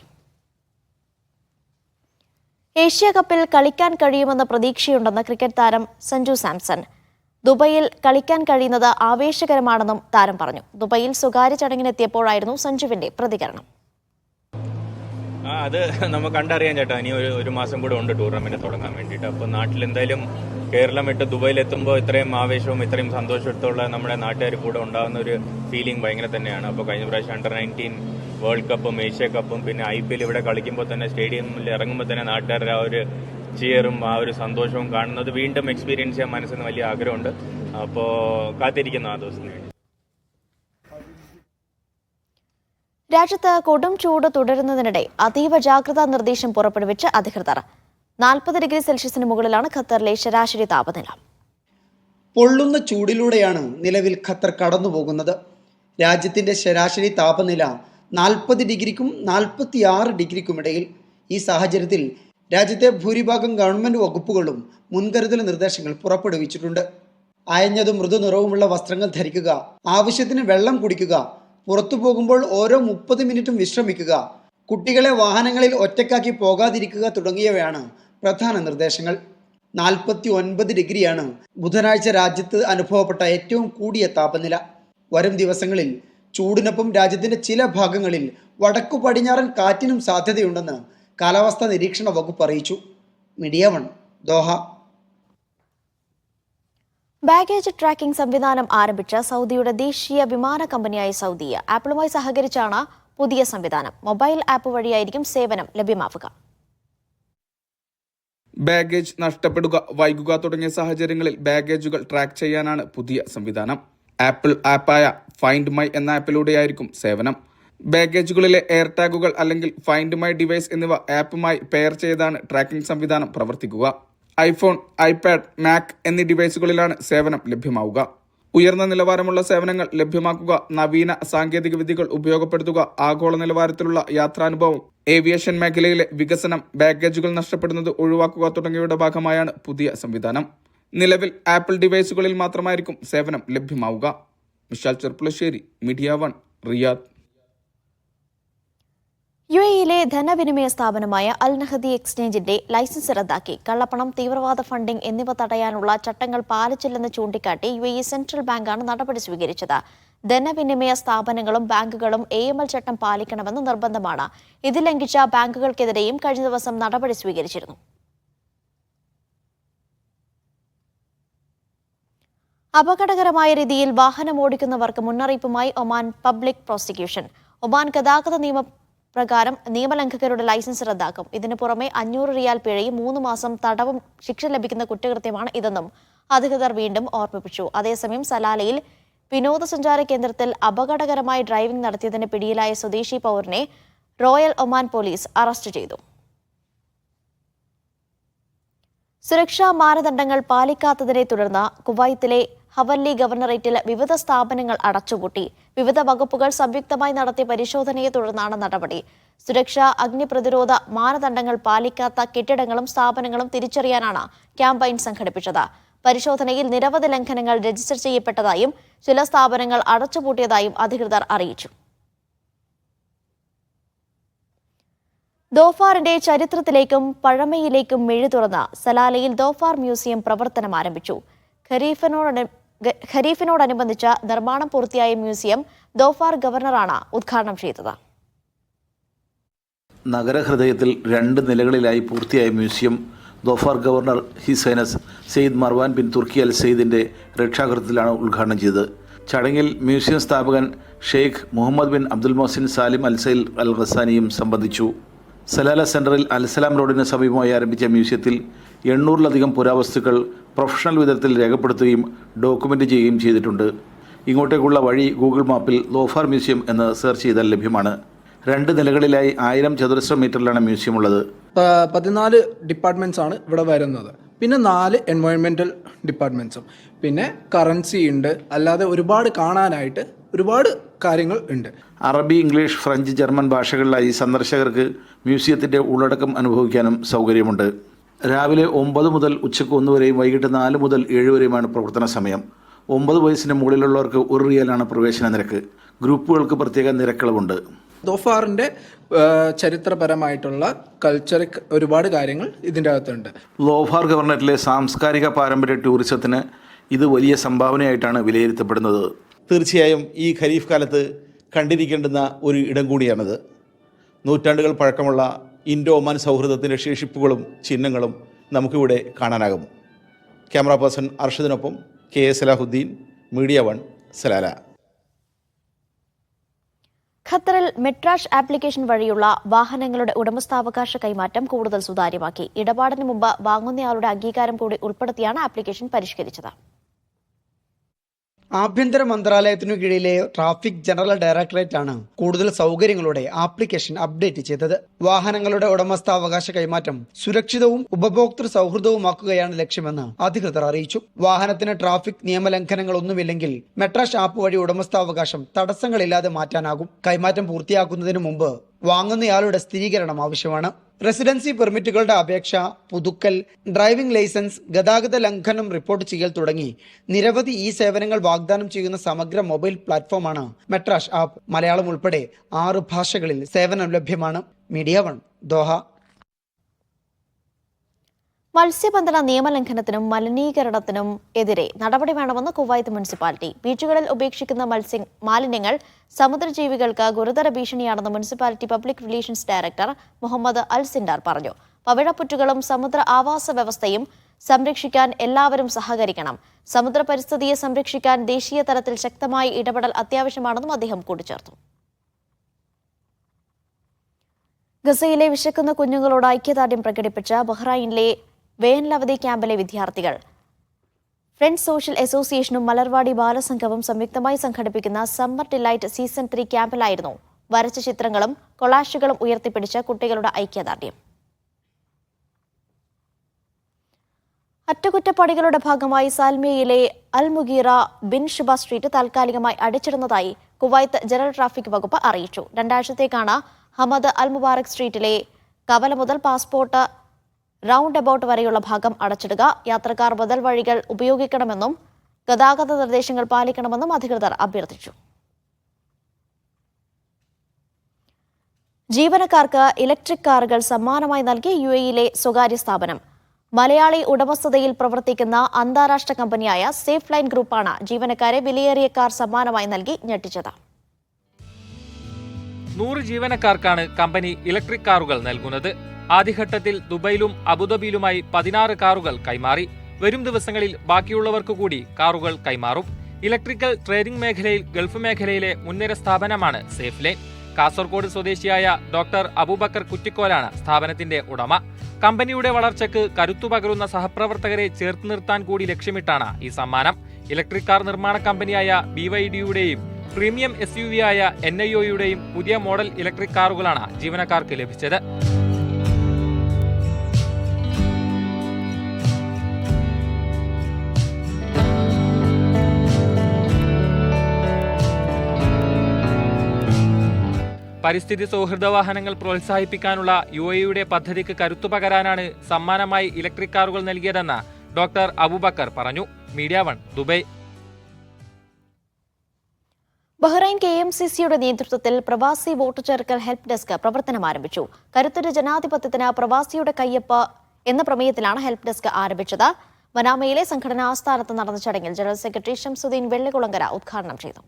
ഏഷ്യ കപ്പിൽ കളിക്കാൻ കഴിയുമെന്ന പ്രതീക്ഷയുണ്ടെന്ന് ക്രിക്കറ്റ് താരം സഞ്ജു സാംസൺ. ദുബൈയിൽ കളിക്കാൻ കഴിയുന്നത് ആവേശകരമാണെന്നും താരം പറഞ്ഞു. ദുബൈയിൽ സ്വകാര്യ ചടങ്ങിനെത്തിയപ്പോഴായിരുന്നു സഞ്ജുവിന്റെ പ്രതികരണം. അത് നമുക്ക് കണ്ടറിയാൻ ചേട്ടാ. ഇനി ഒരു മാസം കൂടെ ഉണ്ട് ടൂർണമെന്റ് തുടങ്ങാൻ വേണ്ടിയിട്ട്. അപ്പോൾ നാട്ടിൽ എന്തായാലും കേരളം വിട്ട് ദുബൈയിലെത്തുമ്പോൾ ഇത്രയും ആവേശവും ഇത്രയും സന്തോഷത്തോടെ നമ്മുടെ നാട്ടുകാർ കൂടെ ഉണ്ടാകുന്ന ഒരു ഫീലിംഗ് ഭയങ്കര തന്നെയാണ്. അപ്പോൾ കഴിഞ്ഞ പ്രാവശ്യം അണ്ടർ-19 വേൾഡ് കപ്പും ഏഷ്യ കപ്പും പിന്നെ IPL ഇവിടെ കളിക്കുമ്പോൾ തന്നെ സ്റ്റേഡിയമിൽ ഇറങ്ങുമ്പോൾ തന്നെ നാട്ടുകാരുടെ ആ ഒരു ചിയറും ആ ഒരു സന്തോഷവും കാണുന്നത് വീണ്ടും എക്സ്പീരിയൻസ് ചെയ്യാൻ മനസ്സിന് വലിയ ആഗ്രഹമുണ്ട്. അപ്പോൾ കാത്തിരിക്കുന്നു ആ ദിവസത്തിന് വേണ്ടി. രാജ്യത്ത് കൊടും ചൂട് തുടരുന്നതിനിടെ അതീവ ജാഗ്രതാ നിർദ്ദേശം പുറപ്പെടുവിച്ച് അധികൃതർ. 40 ഡിഗ്രി സെൽഷ്യസിന് മുകളിലാണ് ഖത്തറിലെ ശരാശരി താപനില. പൊള്ളുന്ന ചൂടിലൂടെയാണ് നിലവിൽ ഖത്തർ കടന്നുപോകുന്നത്. രാജ്യത്തിന്റെ ശരാശരി താപനില 40 ഡിഗ്രിക്കും 46 ഡിഗ്രിക്കുമിടയിൽ. ഈ സാഹചര്യത്തിൽ രാജ്യത്തെ ഭൂരിഭാഗം ഗവൺമെന്റ് വകുപ്പുകളും മുൻകരുതൽ നിർദ്ദേശങ്ങൾ പുറപ്പെടുവിച്ചിട്ടുണ്ട്. അയഞ്ഞതും മൃദുനിറവുമുള്ള വസ്ത്രങ്ങൾ ധരിക്കുക, ആവശ്യത്തിന് വെള്ളം കുടിക്കുക, പുറത്തു പോകുമ്പോൾ ഓരോ 30 മിനിറ്റും വിശ്രമിക്കുക, കുട്ടികളെ വാഹനങ്ങളിൽ ഒറ്റക്കാക്കി പോകാതിരിക്കുക തുടങ്ങിയവയാണ് പ്രധാന നിർദ്ദേശങ്ങൾ. 49 ഡിഗ്രിയാണ് ബുധനാഴ്ച രാജ്യത്ത് അനുഭവപ്പെട്ട ഏറ്റവും കൂടിയ താപനില. വരും ദിവസങ്ങളിൽ ചൂടിനൊപ്പം രാജ്യത്തിന്റെ ചില ഭാഗങ്ങളിൽ വടക്കു പടിഞ്ഞാറൻ കാറ്റിനും സാധ്യതയുണ്ടെന്ന് കാലാവസ്ഥാ നിരീക്ഷണ വകുപ്പ് അറിയിച്ചു. Media 1 Doha. ബാഗേജ് ട്രാക്കിംഗ് സംവിധാനം ആരംഭിച്ച സൗദിയുടെ ദേശീയ വിമാന കമ്പനിയായ സൗദിയ ആപ്പിളുമായി സഹകരിച്ചാണ് പുതിയ സംവിധാനം. മൊബൈൽ ആപ്പ് വഴിയായിരിക്കും സേവനം ലഭ്യമാവുക. ബാഗേജ് നഷ്ടപ്പെടുക, വൈകുക തുടങ്ങിയ സാഹചര്യങ്ങളിൽ ബാഗേജുകൾ ട്രാക്ക് ചെയ്യാനാണ് പുതിയ സംവിധാനം. ആപ്പിൾ ആപ്പായ ഫൈൻഡ് മൈ എന്ന ആപ്പിലൂടെയായിരിക്കും സേവനം. ബാഗേജുകളിലെ എയർ ടാഗുകൾ അല്ലെങ്കിൽ ഫൈൻഡ് മൈ ഡിവൈസ് എന്നിവ ആപ്പുമായി പെയർ ചെയ്താണ് ട്രാക്കിംഗ് സംവിധാനം പ്രവർത്തിക്കുക. ഐഫോൺ, ഐപാഡ്, മാക് എന്നീ ഡിവൈസുകളിലാണ് സേവനം ലഭ്യമാവുക. ഉയർന്ന നിലവാരമുള്ള സേവനങ്ങൾ ലഭ്യമാക്കുക, നവീന സാങ്കേതിക വിദ്യകൾ ഉപയോഗപ്പെടുത്തുക, ആഗോള നിലവാരത്തിലുള്ള യാത്രാനുഭവം, ഏവിയേഷൻ മേഖലയിലെ വികസനം, ബാഗേജുകൾ നഷ്ടപ്പെടുന്നത് ഒഴിവാക്കുക തുടങ്ങിയവയുടെ ഭാഗമായാണ് പുതിയ സംവിധാനം. നിലവിൽ ആപ്പിൾ ഡിവൈസുകളിൽ മാത്രമായിരിക്കും സേവനം ലഭ്യമാവുക. Mishal Cherpulassery, media 1, Riyadh. UAEയിലെ ധനവിനിമയ സ്ഥാപനമായ അൽ നഹദി എക്സ്ചേഞ്ചിന്റെ ലൈസൻസ് റദ്ദാക്കി. കള്ളപ്പണം, തീവ്രവാദ ഫണ്ടിംഗ് എന്നിവ തടയാനുള്ള ചട്ടങ്ങൾ പാലിച്ചില്ലെന്ന് ചൂണ്ടിക്കാട്ടി UAE സെൻട്രൽ ബാങ്കാണ് നടപടി സ്വീകരിച്ചത്. ധനവിനിമയ സ്ഥാപനങ്ങളും ബാങ്കുകളും AML ചട്ടം പാലിക്കണമെന്ന് നിർബന്ധമാണ്. ഇത് ലംഘിച്ച ബാങ്കുകൾക്കെതിരെയും കഴിഞ്ഞ ദിവസം നടപടി സ്വീകരിച്ചിരുന്നു. അപകടകരമായ രീതിയിൽ വാഹനമോടിക്കുന്നവർക്ക് മുന്നറിയിപ്പുമായി ഒമാൻ പബ്ലിക് പ്രോസിക്യൂഷൻ. ഒമാൻ ഗതാഗത നിയമപ്രകാരം നിയമലംഘകരുടെ ലൈസൻസ് റദ്ദാക്കും. ഇതിനു പുറമെ 500 റിയാൽ പിഴയും 3 മാസം തടവും ശിക്ഷ ലഭിക്കുന്ന കുറ്റകൃത്യമാണ് ഇതെന്നും അധികൃതർ വീണ്ടും ഓർമ്മിപ്പിച്ചു. അതേസമയം സലാലയിൽ വിനോദസഞ്ചാര കേന്ദ്രത്തിൽ അപകടകരമായ ഡ്രൈവിംഗ് നടത്തിയതിന് പിടിയിലായ സ്വദേശി പൗരനെ റോയൽ ഒമാൻ പോലീസ് അറസ്റ്റ് ചെയ്തു. സുരക്ഷാ മാനദണ്ഡങ്ങൾ പാലിക്കാത്തതിനെ തുടർന്ന് കുവൈത്തിലെ ഹവല്ലി ഗവർണറേറ്റിൽ വിവിധ സ്ഥാപനങ്ങൾ അടച്ചുപൂട്ടി. വിവിധ വകുപ്പുകൾ സംയുക്തമായി നടത്തിയ പരിശോധനയെ തുടർന്നാണ് നടപടി. സുരക്ഷാ, അഗ്നിപ്രതിരോധ മാനദണ്ഡങ്ങൾ പാലിക്കാത്ത കെട്ടിടങ്ങളും സ്ഥാപനങ്ങളും തിരിച്ചറിയാനാണ് ക്യാമ്പയിൻ സംഘടിപ്പിച്ചത്. പരിശോധനയിൽ നിരവധി ലംഘനങ്ങൾ രജിസ്റ്റർ ചെയ്യപ്പെട്ടതായും ചില സ്ഥാപനങ്ങൾ അടച്ചുപൂട്ടിയതായും അധികൃതർ അറിയിച്ചു. ദോഫാറിന്റെ ചരിത്രത്തിലേക്കും പഴമയിലേക്കും മിഴി തുറന്ന സലാലയിൽ ദോഫാർ മ്യൂസിയം പ്രവർത്തനം ആരംഭിച്ചു. ഖരീഫിനോടനുബന്ധിച്ച നിർമ്മാണം പൂർത്തിയായ മ്യൂസിയം ദോഫാർ ഗവർണറാണ് ഉദ്ഘാടനം ചെയ്തത്. നഗരഹൃദയത്തിൽ 2 നിലകളിലായി പൂർത്തിയായ museum Dhofar governor His Highness Sayyid Marwan bin Turki al സെയ്ദിന്റെ രക്ഷാകൃതത്തിലാണ് ഉദ്ഘാടനം ചെയ്തത്. ചടങ്ങിൽ മ്യൂസിയം സ്ഥാപകൻ Sheikh Muhammad bin Abdul Mohsin Salim al Sail al ഖസാനിയും സംബന്ധിച്ചു. സലാല സെന്ററിൽ അൽസലാം റോഡിന് സമീപമായി ആരംഭിച്ച മ്യൂസിയത്തിൽ 800-ലധികം പുരാവസ്തുക്കൾ പ്രൊഫഷണൽ വിധത്തിൽ രേഖപ്പെടുത്തുകയും ഡോക്യുമെന്റ് ചെയ്യുകയും ചെയ്തിട്ടുണ്ട്. ഇങ്ങോട്ടേക്കുള്ള വഴി ഗൂഗിൾ മാപ്പിൽ ദോഫാർ മ്യൂസിയം എന്ന് സെർച്ച് ചെയ്താൽ ലഭ്യമാണ്. 2 നിലകളിലായി 1000 ചതുരശ്ര മീറ്ററിലാണ് മ്യൂസിയം ഉള്ളത്. 14 ഡിപ്പാർട്ട്മെൻറ്റ്സ് ആണ് ഇവിടെ വരുന്നത്. പിന്നെ 4 എൻവയോൺമെൻറ്റൽ ഡിപ്പാർട്ട്മെൻറ്റ്സും പിന്നെ കറൻസി ഉണ്ട്. അല്ലാതെ ഒരുപാട് കാണാനായിട്ട് ഒരുപാട് കാര്യങ്ങൾ ഉണ്ട്. അറബി, ഇംഗ്ലീഷ്, ഫ്രഞ്ച്, ജർമ്മൻ ഭാഷകളിലായി സന്ദർശകർക്ക് മ്യൂസിയത്തിൻ്റെ ഉള്ളടക്കം അനുഭവിക്കാനും സൗകര്യമുണ്ട്. രാവിലെ 9 മുതൽ ഉച്ചയ്ക്ക് 1 വരെയും വൈകിട്ട് 4 മുതൽ 7 വരെയുമാണ് പ്രവർത്തന സമയം. 9 വയസ്സിന് മുകളിലുള്ളവർക്ക് 1 റിയാലാണ് പ്രവേശന നിരക്ക്. ഗ്രൂപ്പുകൾക്ക് പ്രത്യേക നിരക്കളവുണ്ട്. ദോഫാറിൻ്റെ ചരിത്രപരമായിട്ടുള്ള കൾച്ചറിക് ഒരുപാട് കാര്യങ്ങൾ ഇതിൻ്റെ അകത്തുണ്ട്. ദോഫാർ ഗവർണറേറ്റിലെ സാംസ്കാരിക പാരമ്പര്യ ടൂറിസത്തിന് ഇത് വലിയ സംഭാവനയായിട്ടാണ് വിലയിരുത്തപ്പെടുന്നത്. തീർച്ചയായും ഈ ഖരീഫ് കാലത്ത് കണ്ടിരിക്കേണ്ടുന്ന ഒരു ഇടം കൂടിയാണിത്. നൂറ്റാണ്ടുകൾ പഴക്കമുള്ള ഇൻഡോ ഒമാൻ സൗഹൃദത്തിൻ്റെ ശേഷിപ്പുകളും ചിഹ്നങ്ങളും നമുക്കിവിടെ കാണാനാകും. ക്യാമറ പേഴ്സൺ അർഷദിനൊപ്പം KA സലാഹുദ്ദീൻ, മീഡിയ 1, സലാല. ഖത്തറിൽ മെട്രാഷ് ആപ്ലിക്കേഷൻ വഴിയുള്ള വാഹനങ്ങളുടെ ഉടമസ്ഥാവകാശ കൈമാറ്റം കൂടുതൽ സുതാര്യമാക്കി. ഇടപാടിന് മുമ്പ് വാങ്ങുന്നയാളുടെ അംഗീകാരം കൂടി ഉൾപ്പെടുത്തിയാണ് ആപ്ലിക്കേഷൻ പരിഷ്കരിച്ചത്. ആഭ്യന്തര മന്ത്രാലയത്തിനു കീഴിലെ ട്രാഫിക് ജനറൽ ഡയറക്ടറേറ്റ് ആണ് കൂടുതൽ സൗകര്യങ്ങളോടെ ആപ്ലിക്കേഷൻ അപ്ഡേറ്റ് ചെയ്തത്. വാഹനങ്ങളുടെ ഉടമസ്ഥാവകാശ കൈമാറ്റം സുരക്ഷിതവും ഉപഭോക്തൃ സൗഹൃദവുമാക്കുകയാണ് ലക്ഷ്യമെന്ന് അധികൃതർ അറിയിച്ചു. വാഹനത്തിന് ട്രാഫിക് നിയമലംഘനങ്ങളൊന്നുമില്ലെങ്കിൽ മെട്രാഷ് ആപ്പ് വഴി ഉടമസ്ഥാവകാശം തടസ്സങ്ങളില്ലാതെ മാറ്റാനാകും. കൈമാറ്റം പൂർത്തിയാക്കുന്നതിന് മുമ്പ് വാങ്ങുന്നയാളുടെ സ്ഥിരീകരണം ആവശ്യമാണ്. റെസിഡൻസി പെർമിറ്റുകളുടെ അപേക്ഷ, പുതുക്കൽ, ഡ്രൈവിംഗ് ലൈസൻസ്, ഗതാഗത ലംഘനം റിപ്പോർട്ട് ചെയ്യൽ തുടങ്ങി നിരവധി ഈ സേവനങ്ങൾ വാഗ്ദാനം ചെയ്യുന്ന സമഗ്ര മൊബൈൽ പ്ലാറ്റ്ഫോമാണ് മെട്രാഷ് ആപ്പ്. മലയാളം ഉൾപ്പെടെ 6 ഭാഷകളിൽ സേവനം ലഭ്യമാണ്. Media 1, Doha. മത്സ്യബന്ധന നിയമലംഘനത്തിനും മലിനീകരണത്തിനും എതിരെ നടപടി വേണമെന്ന് കുവൈത്ത് മുനിസിപ്പാലിറ്റി. ബീച്ചുകളിൽ ഉപേക്ഷിക്കുന്ന മാലിന്യങ്ങൾ സമുദ്രജീവികൾക്ക് ഗുരുതര ഭീഷണിയാണെന്ന് municipality public relations director Muhammad al Sindar പറഞ്ഞു. പവിഴപ്പുറ്റുകളും സമുദ്ര ആവാസ വ്യവസ്ഥയും സംരക്ഷിക്കാൻ എല്ലാവരും സഹകരിക്കണം. സമുദ്ര പരിസ്ഥിതിയെ സംരക്ഷിക്കാൻ ദേശീയ തലത്തിൽ ശക്തമായ ഇടപെടൽ അത്യാവശ്യമാണെന്നും അദ്ദേഹം കൂട്ടിച്ചേർത്തു. ഗസയിലെ വിശക്കുന്ന കുഞ്ഞുങ്ങളോട് ഐക്യദാർഢ്യം പ്രകടിപ്പിച്ച ബഹ്റൈനിലെ വേനലവധി ക്യാമ്പിലെ വിദ്യാർത്ഥികൾ ഫ്രണ്ട്സ് സോഷ്യൽ അസോസിയേഷനും മലർവാടി ബാലസംഘവും സംയുക്തമായി സംഘടിപ്പിക്കുന്ന സമ്മർ ഡിലൈറ്റ് സീസൺ 3 ക്യാമ്പിലായിരുന്നു വരച്ച ചിത്രങ്ങളും കൊളാഷുകളും ഉയർത്തിപ്പിടിച്ച കുട്ടികളുടെ ഐക്യദാർഢ്യം. അറ്റകുറ്റപ്പണികളുടെ ഭാഗമായി സാൽമിയയിലെ അൽ മുഗീറ ബിൻ ഷുബ സ്ട്രീറ്റ് താൽക്കാലികമായി അടിച്ചിടുന്നതായി കുവൈത്ത് ജനറൽ ട്രാഫിക് വകുപ്പ് അറിയിച്ചു. 2 ആഴ്ചത്തേക്കാണ് ഹമദ് അൽ മുബാറക് സ്ട്രീറ്റിലെ കവല മുതൽ പാസ്പോർട്ട് റൗണ്ട് അബൌട്ട് വരെയുള്ള ഭാഗം അടച്ചിടുക. യാത്രക്കാർ ബദൽ വഴികൾ ഉപയോഗിക്കണമെന്നും ഗതാഗത നിർദ്ദേശങ്ങൾ പാലിക്കണമെന്നും അധികൃതർ അഭ്യർത്ഥിച്ചു. ജീവനക്കാർക്ക് ഇലക്ട്രിക് കാറുകൾ സമ്മാനമായി നൽകി UAE-യിലെ സ്വകാര്യ സ്ഥാപനം. മലയാളി ഉടമസ്ഥതയിൽ പ്രവർത്തിക്കുന്ന അന്താരാഷ്ട്ര കമ്പനിയായ സേഫ് ലൈൻ ഗ്രൂപ്പാണ് ജീവനക്കാരെ വിലയേറിയ കാർ സമ്മാനമായി നൽകി ഞെട്ടിച്ചത്. 100 ജീവനക്കാർക്കാണ് കമ്പനി ഇലക്ട്രിക് കാറുകൾ നൽകുന്നത്. ആദ്യഘട്ടത്തിൽ ദുബൈയിലും അബുദാബിയിലുമായി 16 കാറുകൾ കൈമാറി. വരും ദിവസങ്ങളിൽ ബാക്കിയുള്ളവർക്ക് കൂടി കാറുകൾ കൈമാറും. ഇലക്ട്രിക്കൽ ട്രേഡിംഗ് മേഖലയിൽ ഗൾഫ് മേഖലയിലെ മുൻനിര സ്ഥാപനമാണ് സേഫ് ലൈൻ. കാസർഗോഡ് സ്വദേശിയായ ഡോക്ടർ അബൂബക്കർ കുറ്റിക്കോലാണ് സ്ഥാപനത്തിന്റെ ഉടമ. കമ്പനിയുടെ വളർച്ചയ്ക്ക് കരുത്തുപകരുന്ന സഹപ്രവർത്തകരെ ചേർത്ത് നിർത്താൻ കൂടി ലക്ഷ്യമിട്ടാണ് ഈ സമ്മാനം. ഇലക്ട്രിക് കാർ നിർമ്മാണ കമ്പനിയായ BYD-യുടെയും പ്രീമിയം SUV ആയ NIO-യുടെയും പുതിയ മോഡൽ ഇലക്ട്രിക് കാറുകളാണ് ജീവനക്കാർക്ക് ലഭിച്ചത്. പരിസ്ഥിതി സൗഹൃദ വാഹനങ്ങൾ പ്രോത്സാഹിപ്പിക്കാനുള്ള UAE-യുടെ പദ്ധതിക്ക് കരുത്തുപകരാനാണ് സമ്മാനമായി ഇലക്ട്രിക് കാറുകൾ നൽകിയതെന്ന് ഡോക്ടർ അബൂബക്കർ പറഞ്ഞു. Media 1, Dubai. ബഹ്റൈൻ KMCC-യുടെ നേതൃത്വത്തിൽ പ്രവാസി വോട്ട് ചേർക്കൽ ഹെൽപ്പ് ഡെസ്ക് പ്രവർത്തനം ആരംഭിച്ചു. കരുത്തുറ്റ ജനാധിപത്യത്തിന് പ്രവാസിയുടെ കയ്യൊപ്പ് എന്ന പ്രമേയത്തിലാണ് ഹെൽപ്പ് ഡെസ്ക് ആരംഭിച്ചത്. മനാമയിലെ സംഘടനാ ആസ്ഥാനത്ത് നടന്ന ചടങ്ങിൽ ജനറൽ സെക്രട്ടറി ഷംസുദ്ദീൻ വെള്ളികുളങ്ങര ഉദ്ഘാടനം ചെയ്തു.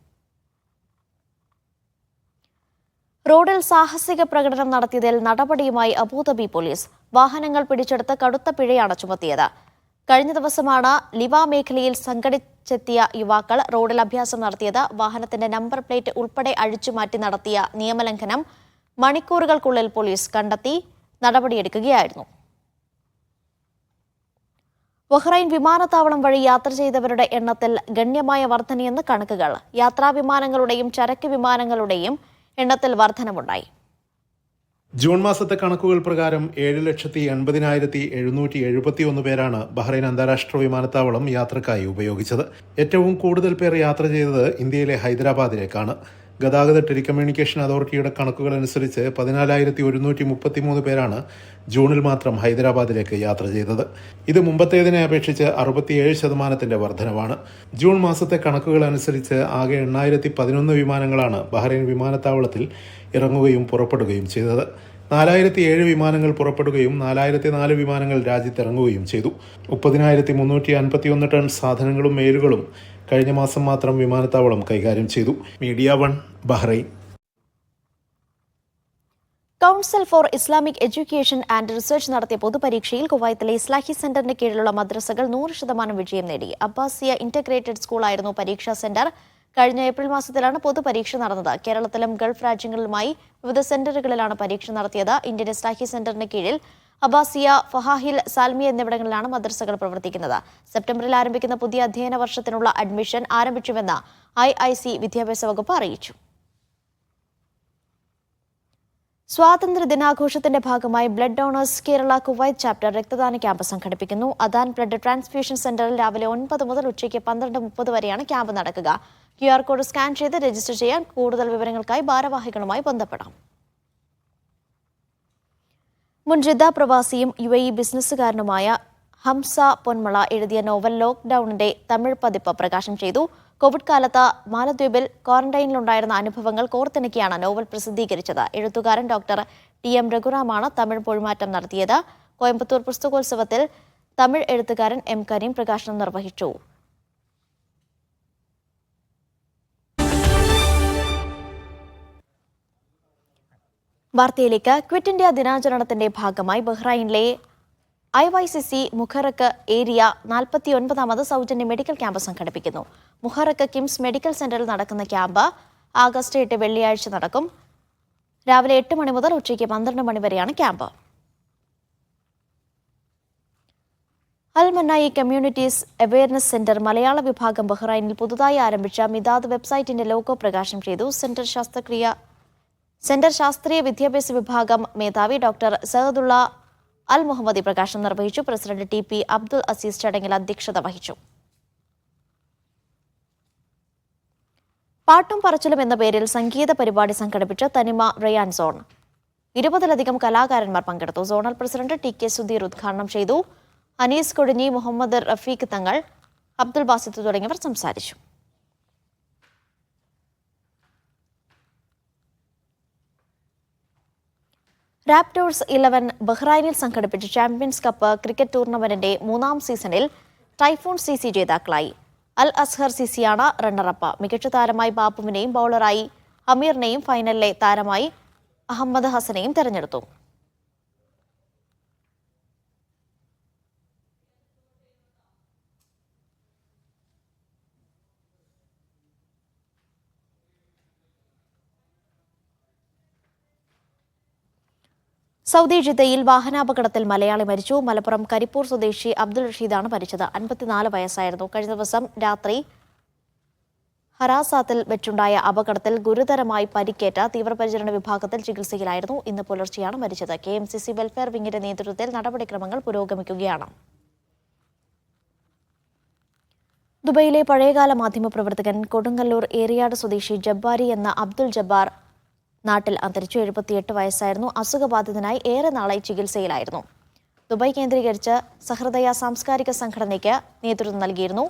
റോഡിൽ സാഹസിക പ്രകടനം നടത്തിയതിൽ നടപടിയുമായി അബുദാബി പോലീസ്. വാഹനങ്ങൾ പിടിച്ചെടുത്ത് കടുത്ത പിഴയാണ് ചുമത്തിയത്. കഴിഞ്ഞ ദിവസമാണ് ലിവ മേഖലയിൽ സംഘടിച്ചെത്തിയ യുവാക്കൾ റോഡിൽ അഭ്യാസം നടത്തിയത്. വാഹനത്തിന്റെ നമ്പർ പ്ലേറ്റ് ഉൾപ്പെടെ അഴിച്ചുമാറ്റി നടത്തിയ നിയമലംഘനം മണിക്കൂറുകൾക്കുള്ളിൽ പോലീസ് കണ്ടെത്തി നടപടിയെടുക്കുകയായിരുന്നു. ബഹ്റൈൻ വിമാനത്താവളം വഴി യാത്ര ചെയ്തവരുടെ എണ്ണത്തിൽ ഗണ്യമായ വർധനയെന്ന് കണക്കുകൾ. യാത്രാ വിമാനങ്ങളുടെയും ചരക്ക് വിമാനങ്ങളുടെയും എണ്ണത്തിൽ വർധനവുണ്ടായി. ജൂൺ മാസത്തെ കണക്കുകൾ പ്രകാരം 7,80,771 പേരാണ് ബഹ്റൈൻ അന്താരാഷ്ട്ര വിമാനത്താവളം യാത്രക്കായി ഉപയോഗിച്ചത്. ഏറ്റവും കൂടുതൽ പേർ യാത്ര ചെയ്തത് ഇന്ത്യയിലെ ഹൈദരാബാദിലേക്കാണ്. ഗതാഗത ടെലികമ്മ്യൂണിക്കേഷൻ അതോറിറ്റിയുടെ കണക്കുകൾ അനുസരിച്ച് 14,133 പേരാണ് ജൂണിൽ മാത്രം ഹൈദരാബാദിലേക്ക് യാത്ര ചെയ്തത്. ഇത് മുമ്പത്തേതിനെ അപേക്ഷിച്ച് 67% വർധനവാണ്. ജൂൺ മാസത്തെ കണക്കുകൾ അനുസരിച്ച് ആകെ 8,011 വിമാനങ്ങളാണ് ബഹ്റൈൻ വിമാനത്താവളത്തിൽ ഇറങ്ങുകയും പുറപ്പെടുകയും ചെയ്തത്. 4,007 വിമാനങ്ങൾ പുറപ്പെടുകയും 4,004 വിമാനങ്ങൾ രാജ്യത്തിറങ്ങുകയും ചെയ്തു. 30,351 ടൺ സാധനങ്ങളും മെയിലുകളും കഴിഞ്ഞ മാസം മാത്രം വിമാനത്താവളം കൈകാര്യം ചെയ്തു. Media 1 Bahrain. Council four Islamic education and research നടത്തിയ പൊതുപരീക്ഷയിൽ കുവൈത്തിലെ ഇസ്ലാഹി സെന്ററിന് കീഴിലുള്ള മദ്രസകൾ 100% വിജയം നേടി. അബ്ബാസിയ ഇന്റഗ്രേറ്റഡ് സ്കൂളായിരുന്നു പരീക്ഷാ സെന്റർ. കഴിഞ്ഞ ഏപ്രിൽ മാസത്തിലാണ് പൊതുപരീക്ഷ നടന്നത്. കേരളത്തിലും ഗൾഫ് രാജ്യങ്ങളിലുമായി വിവിധ സെന്ററുകളിലാണ് പരീക്ഷ നടത്തിയത്. ഇന്ത്യൻ ഇസ്ലാഹി സെന്ററിന് കീഴിൽ അബ്ബാസിയ, ഫഹാഹിൽ, സാൽമിയ എന്നിവിടങ്ങളിലാണ് മദ്രസകൾ പ്രവർത്തിക്കുന്നത്. സെപ്റ്റംബറിൽ ആരംഭിക്കുന്ന പുതിയ അധ്യയന വർഷത്തിനുള്ള അഡ്മിഷൻ ആരംഭിച്ചുവെന്ന് IIC വിദ്യാഭ്യാസ വകുപ്പ് അറിയിച്ചു. സ്വാതന്ത്ര്യ ദിനാഘോഷത്തിന്റെ ഭാഗമായി blood donors Kerala Kuwait chapter രക്തദാന ക്യാമ്പ് സംഘടിപ്പിക്കുന്നു. അദാൻ ബ്ലഡ് ട്രാൻസ്ഫ്യൂഷൻ സെന്ററിൽ രാവിലെ 9 മുതൽ ഉച്ചയ്ക്ക് 12:30 വരെയാണ് ക്യാമ്പ് നടക്കുക. QR കോഡ് സ്കാൻ ചെയ്ത് രജിസ്റ്റർ ചെയ്യാൻ. കൂടുതൽ വിവരങ്ങൾക്കായി ഭാരവാഹികളുമായി ബന്ധപ്പെടാം. മുൻ ജിദ്ദ പ്രവാസിയും UAE ബിസിനസ്സുകാരനുമായ ഹംസ പൊന്മള എഴുതിയ നോവൽ ലോക്ക്ഡൌണിന്റെ തമിഴ് പതിപ്പ് പ്രകാശനം ചെയ്തു. കോവിഡ് കാലത്ത് മാലദ്വീപിൽ ക്വാറന്റൈനിലുണ്ടായിരുന്ന അനുഭവങ്ങൾ കോർത്തിണക്കിയാണ് നോവൽ പ്രസിദ്ധീകരിച്ചത്. എഴുത്തുകാരൻ ഡോക്ടർ TM രഘുറാമാണ് തമിഴ് മൊഴിമാറ്റം നടത്തിയത്. കോയമ്പത്തൂർ പുസ്തകോത്സവത്തിൽ തമിഴ് എഴുത്തുകാരൻ M കരീം പ്രകാശനം നിർവഹിച്ചു. വാർത്തയിലേക്ക്. ക്വിറ്റ് ഇന്ത്യ ദിനാചരണത്തിന്റെ ഭാഗമായി ബഹ്റൈനിലെ IYCC മുഖറക്ക് ഏരിയ 49ാമത് സൗജന്യ മെഡിക്കൽ ക്യാമ്പ് സംഘടിപ്പിക്കുന്നു. മുഖറക്ക് കിംസ് മെഡിക്കൽ സെന്ററിൽ നടക്കുന്ന ക്യാമ്പ് ആഗസ്റ്റ് 8 വെള്ളിയാഴ്ച നടക്കും. രാവിലെ 8 മണി മുതൽ ഉച്ചയ്ക്ക് 12 മണി വരെയാണ് ക്യാമ്പ്. അൽ മന്നായി കമ്മ്യൂണിറ്റീസ് അവയർനെസ് സെന്റർ മലയാള വിഭാഗം ബഹ്റൈനിൽ പുതുതായി ആരംഭിച്ച മിതാദ് വെബ്സൈറ്റിന്റെ ലോഗോ പ്രകാശനം ചെയ്തു. സെന്റർ ശാസ്ത്രീയ വിദ്യാഭ്യാസ വിഭാഗം മേധാവി ഡോക്ടർ സഹദുള്ള അൽ മുഹമ്മദി പ്രകാശനം നിർവഹിച്ചു. പ്രസിഡന്റ് TP അബ്ദുൽ അസീസ് ചടങ്ങിൽ അധ്യക്ഷത വഹിച്ചു. പാട്ടും പറച്ചിലും എന്ന പേരിൽ സംഗീത പരിപാടി സംഘടിപ്പിച്ച തനിമ റയാൻ സോൺ 20ലധികം കലാകാരന്മാർ പങ്കെടുത്തു. സോണൽ പ്രസിഡന്റ് TK സുധീർ ഉദ്ഘാടനം ചെയ്തു. അനീസ് കൊടിഞ്ഞി, മുഹമ്മദ് റഫീഖ് തങ്ങൾ, അബ്ദുൽ ബാസിത്ത് തുടങ്ങിയവർ സംസാരിച്ചു. റാപ്റ്റേഴ്സ് 11 ബഹ്റൈനിൽ സംഘടിപ്പിച്ച ചാമ്പ്യൻസ് കപ്പ് ക്രിക്കറ്റ് ടൂർണമെന്റിന്റെ 3ാം സീസണിൽ ടൈഫൂൺ CC ജേതാക്കളായി. അൽ അസ്ഹർ CCയാണ് റണ്ണറപ്പ്. മികച്ച താരമായി ബാപ്പുവിനെയും ബൌളറായി അമീറിനെയും ഫൈനലിലെ താരമായി അഹമ്മദ് ഹസനെയും തെരഞ്ഞെടുത്തു. സൗദി ജിദ്ദയിൽ വാഹനാപകടത്തിൽ മലയാളി മരിച്ചു. മലപ്പുറം കരിപ്പൂർ സ്വദേശി അബ്ദുൾ റഷീദാണ് മരിച്ചത്. 54 വയസ്സായിരുന്നു. കഴിഞ്ഞ ദിവസം രാത്രി ഹറാസാത്തിൽ വെച്ചുണ്ടായ അപകടത്തിൽ ഗുരുതരമായി പരിക്കേറ്റ തീവ്രപരിചരണ വിഭാഗത്തിൽ ചികിത്സയിലായിരുന്നു. ഇന്ന് പുലർച്ചെയാണ് മരിച്ചത്. KMCC വെൽഫെയർ വിങ്ങിന്റെ നേതൃത്വത്തിൽ നടപടിക്രമങ്ങൾ പുരോഗമിക്കുകയാണ്. ദുബൈയിലെ പഴയകാല മാധ്യമപ്രവർത്തകൻ കൊടുങ്ങല്ലൂർ ഏറിയാട് സ്വദേശി ജബ്ബാരി എന്ന അബ്ദുൾ ജബ്ബാർ നാട്ടിൽ അന്തരിച്ചു. 78 വയസ്സായിരുന്നു. അസുഖബാധിതനായി ഏറെ നാളായി ചികിത്സയിലായിരുന്നു. ദുബായ് കേന്ദ്രീകരിച്ച് സഹൃദയ സാംസ്കാരിക സംഘടനയ്ക്ക് നേതൃത്വം നൽകിയിരുന്നു.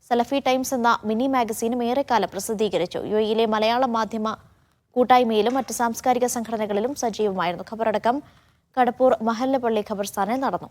സലഫി ടൈംസ് എന്ന മിനി മാഗസീനും ഏറെക്കാലം പ്രസിദ്ധീകരിച്ചു. UAEയിലെ മലയാള മാധ്യമ കൂട്ടായ്മയിലും മറ്റ് സാംസ്കാരിക സംഘടനകളിലും സജീവമായിരുന്നു. ഖബറടക്കം കടപ്പൂർ മഹല്ല പള്ളി ഖബർസ്ഥാനിൽ നടന്നു.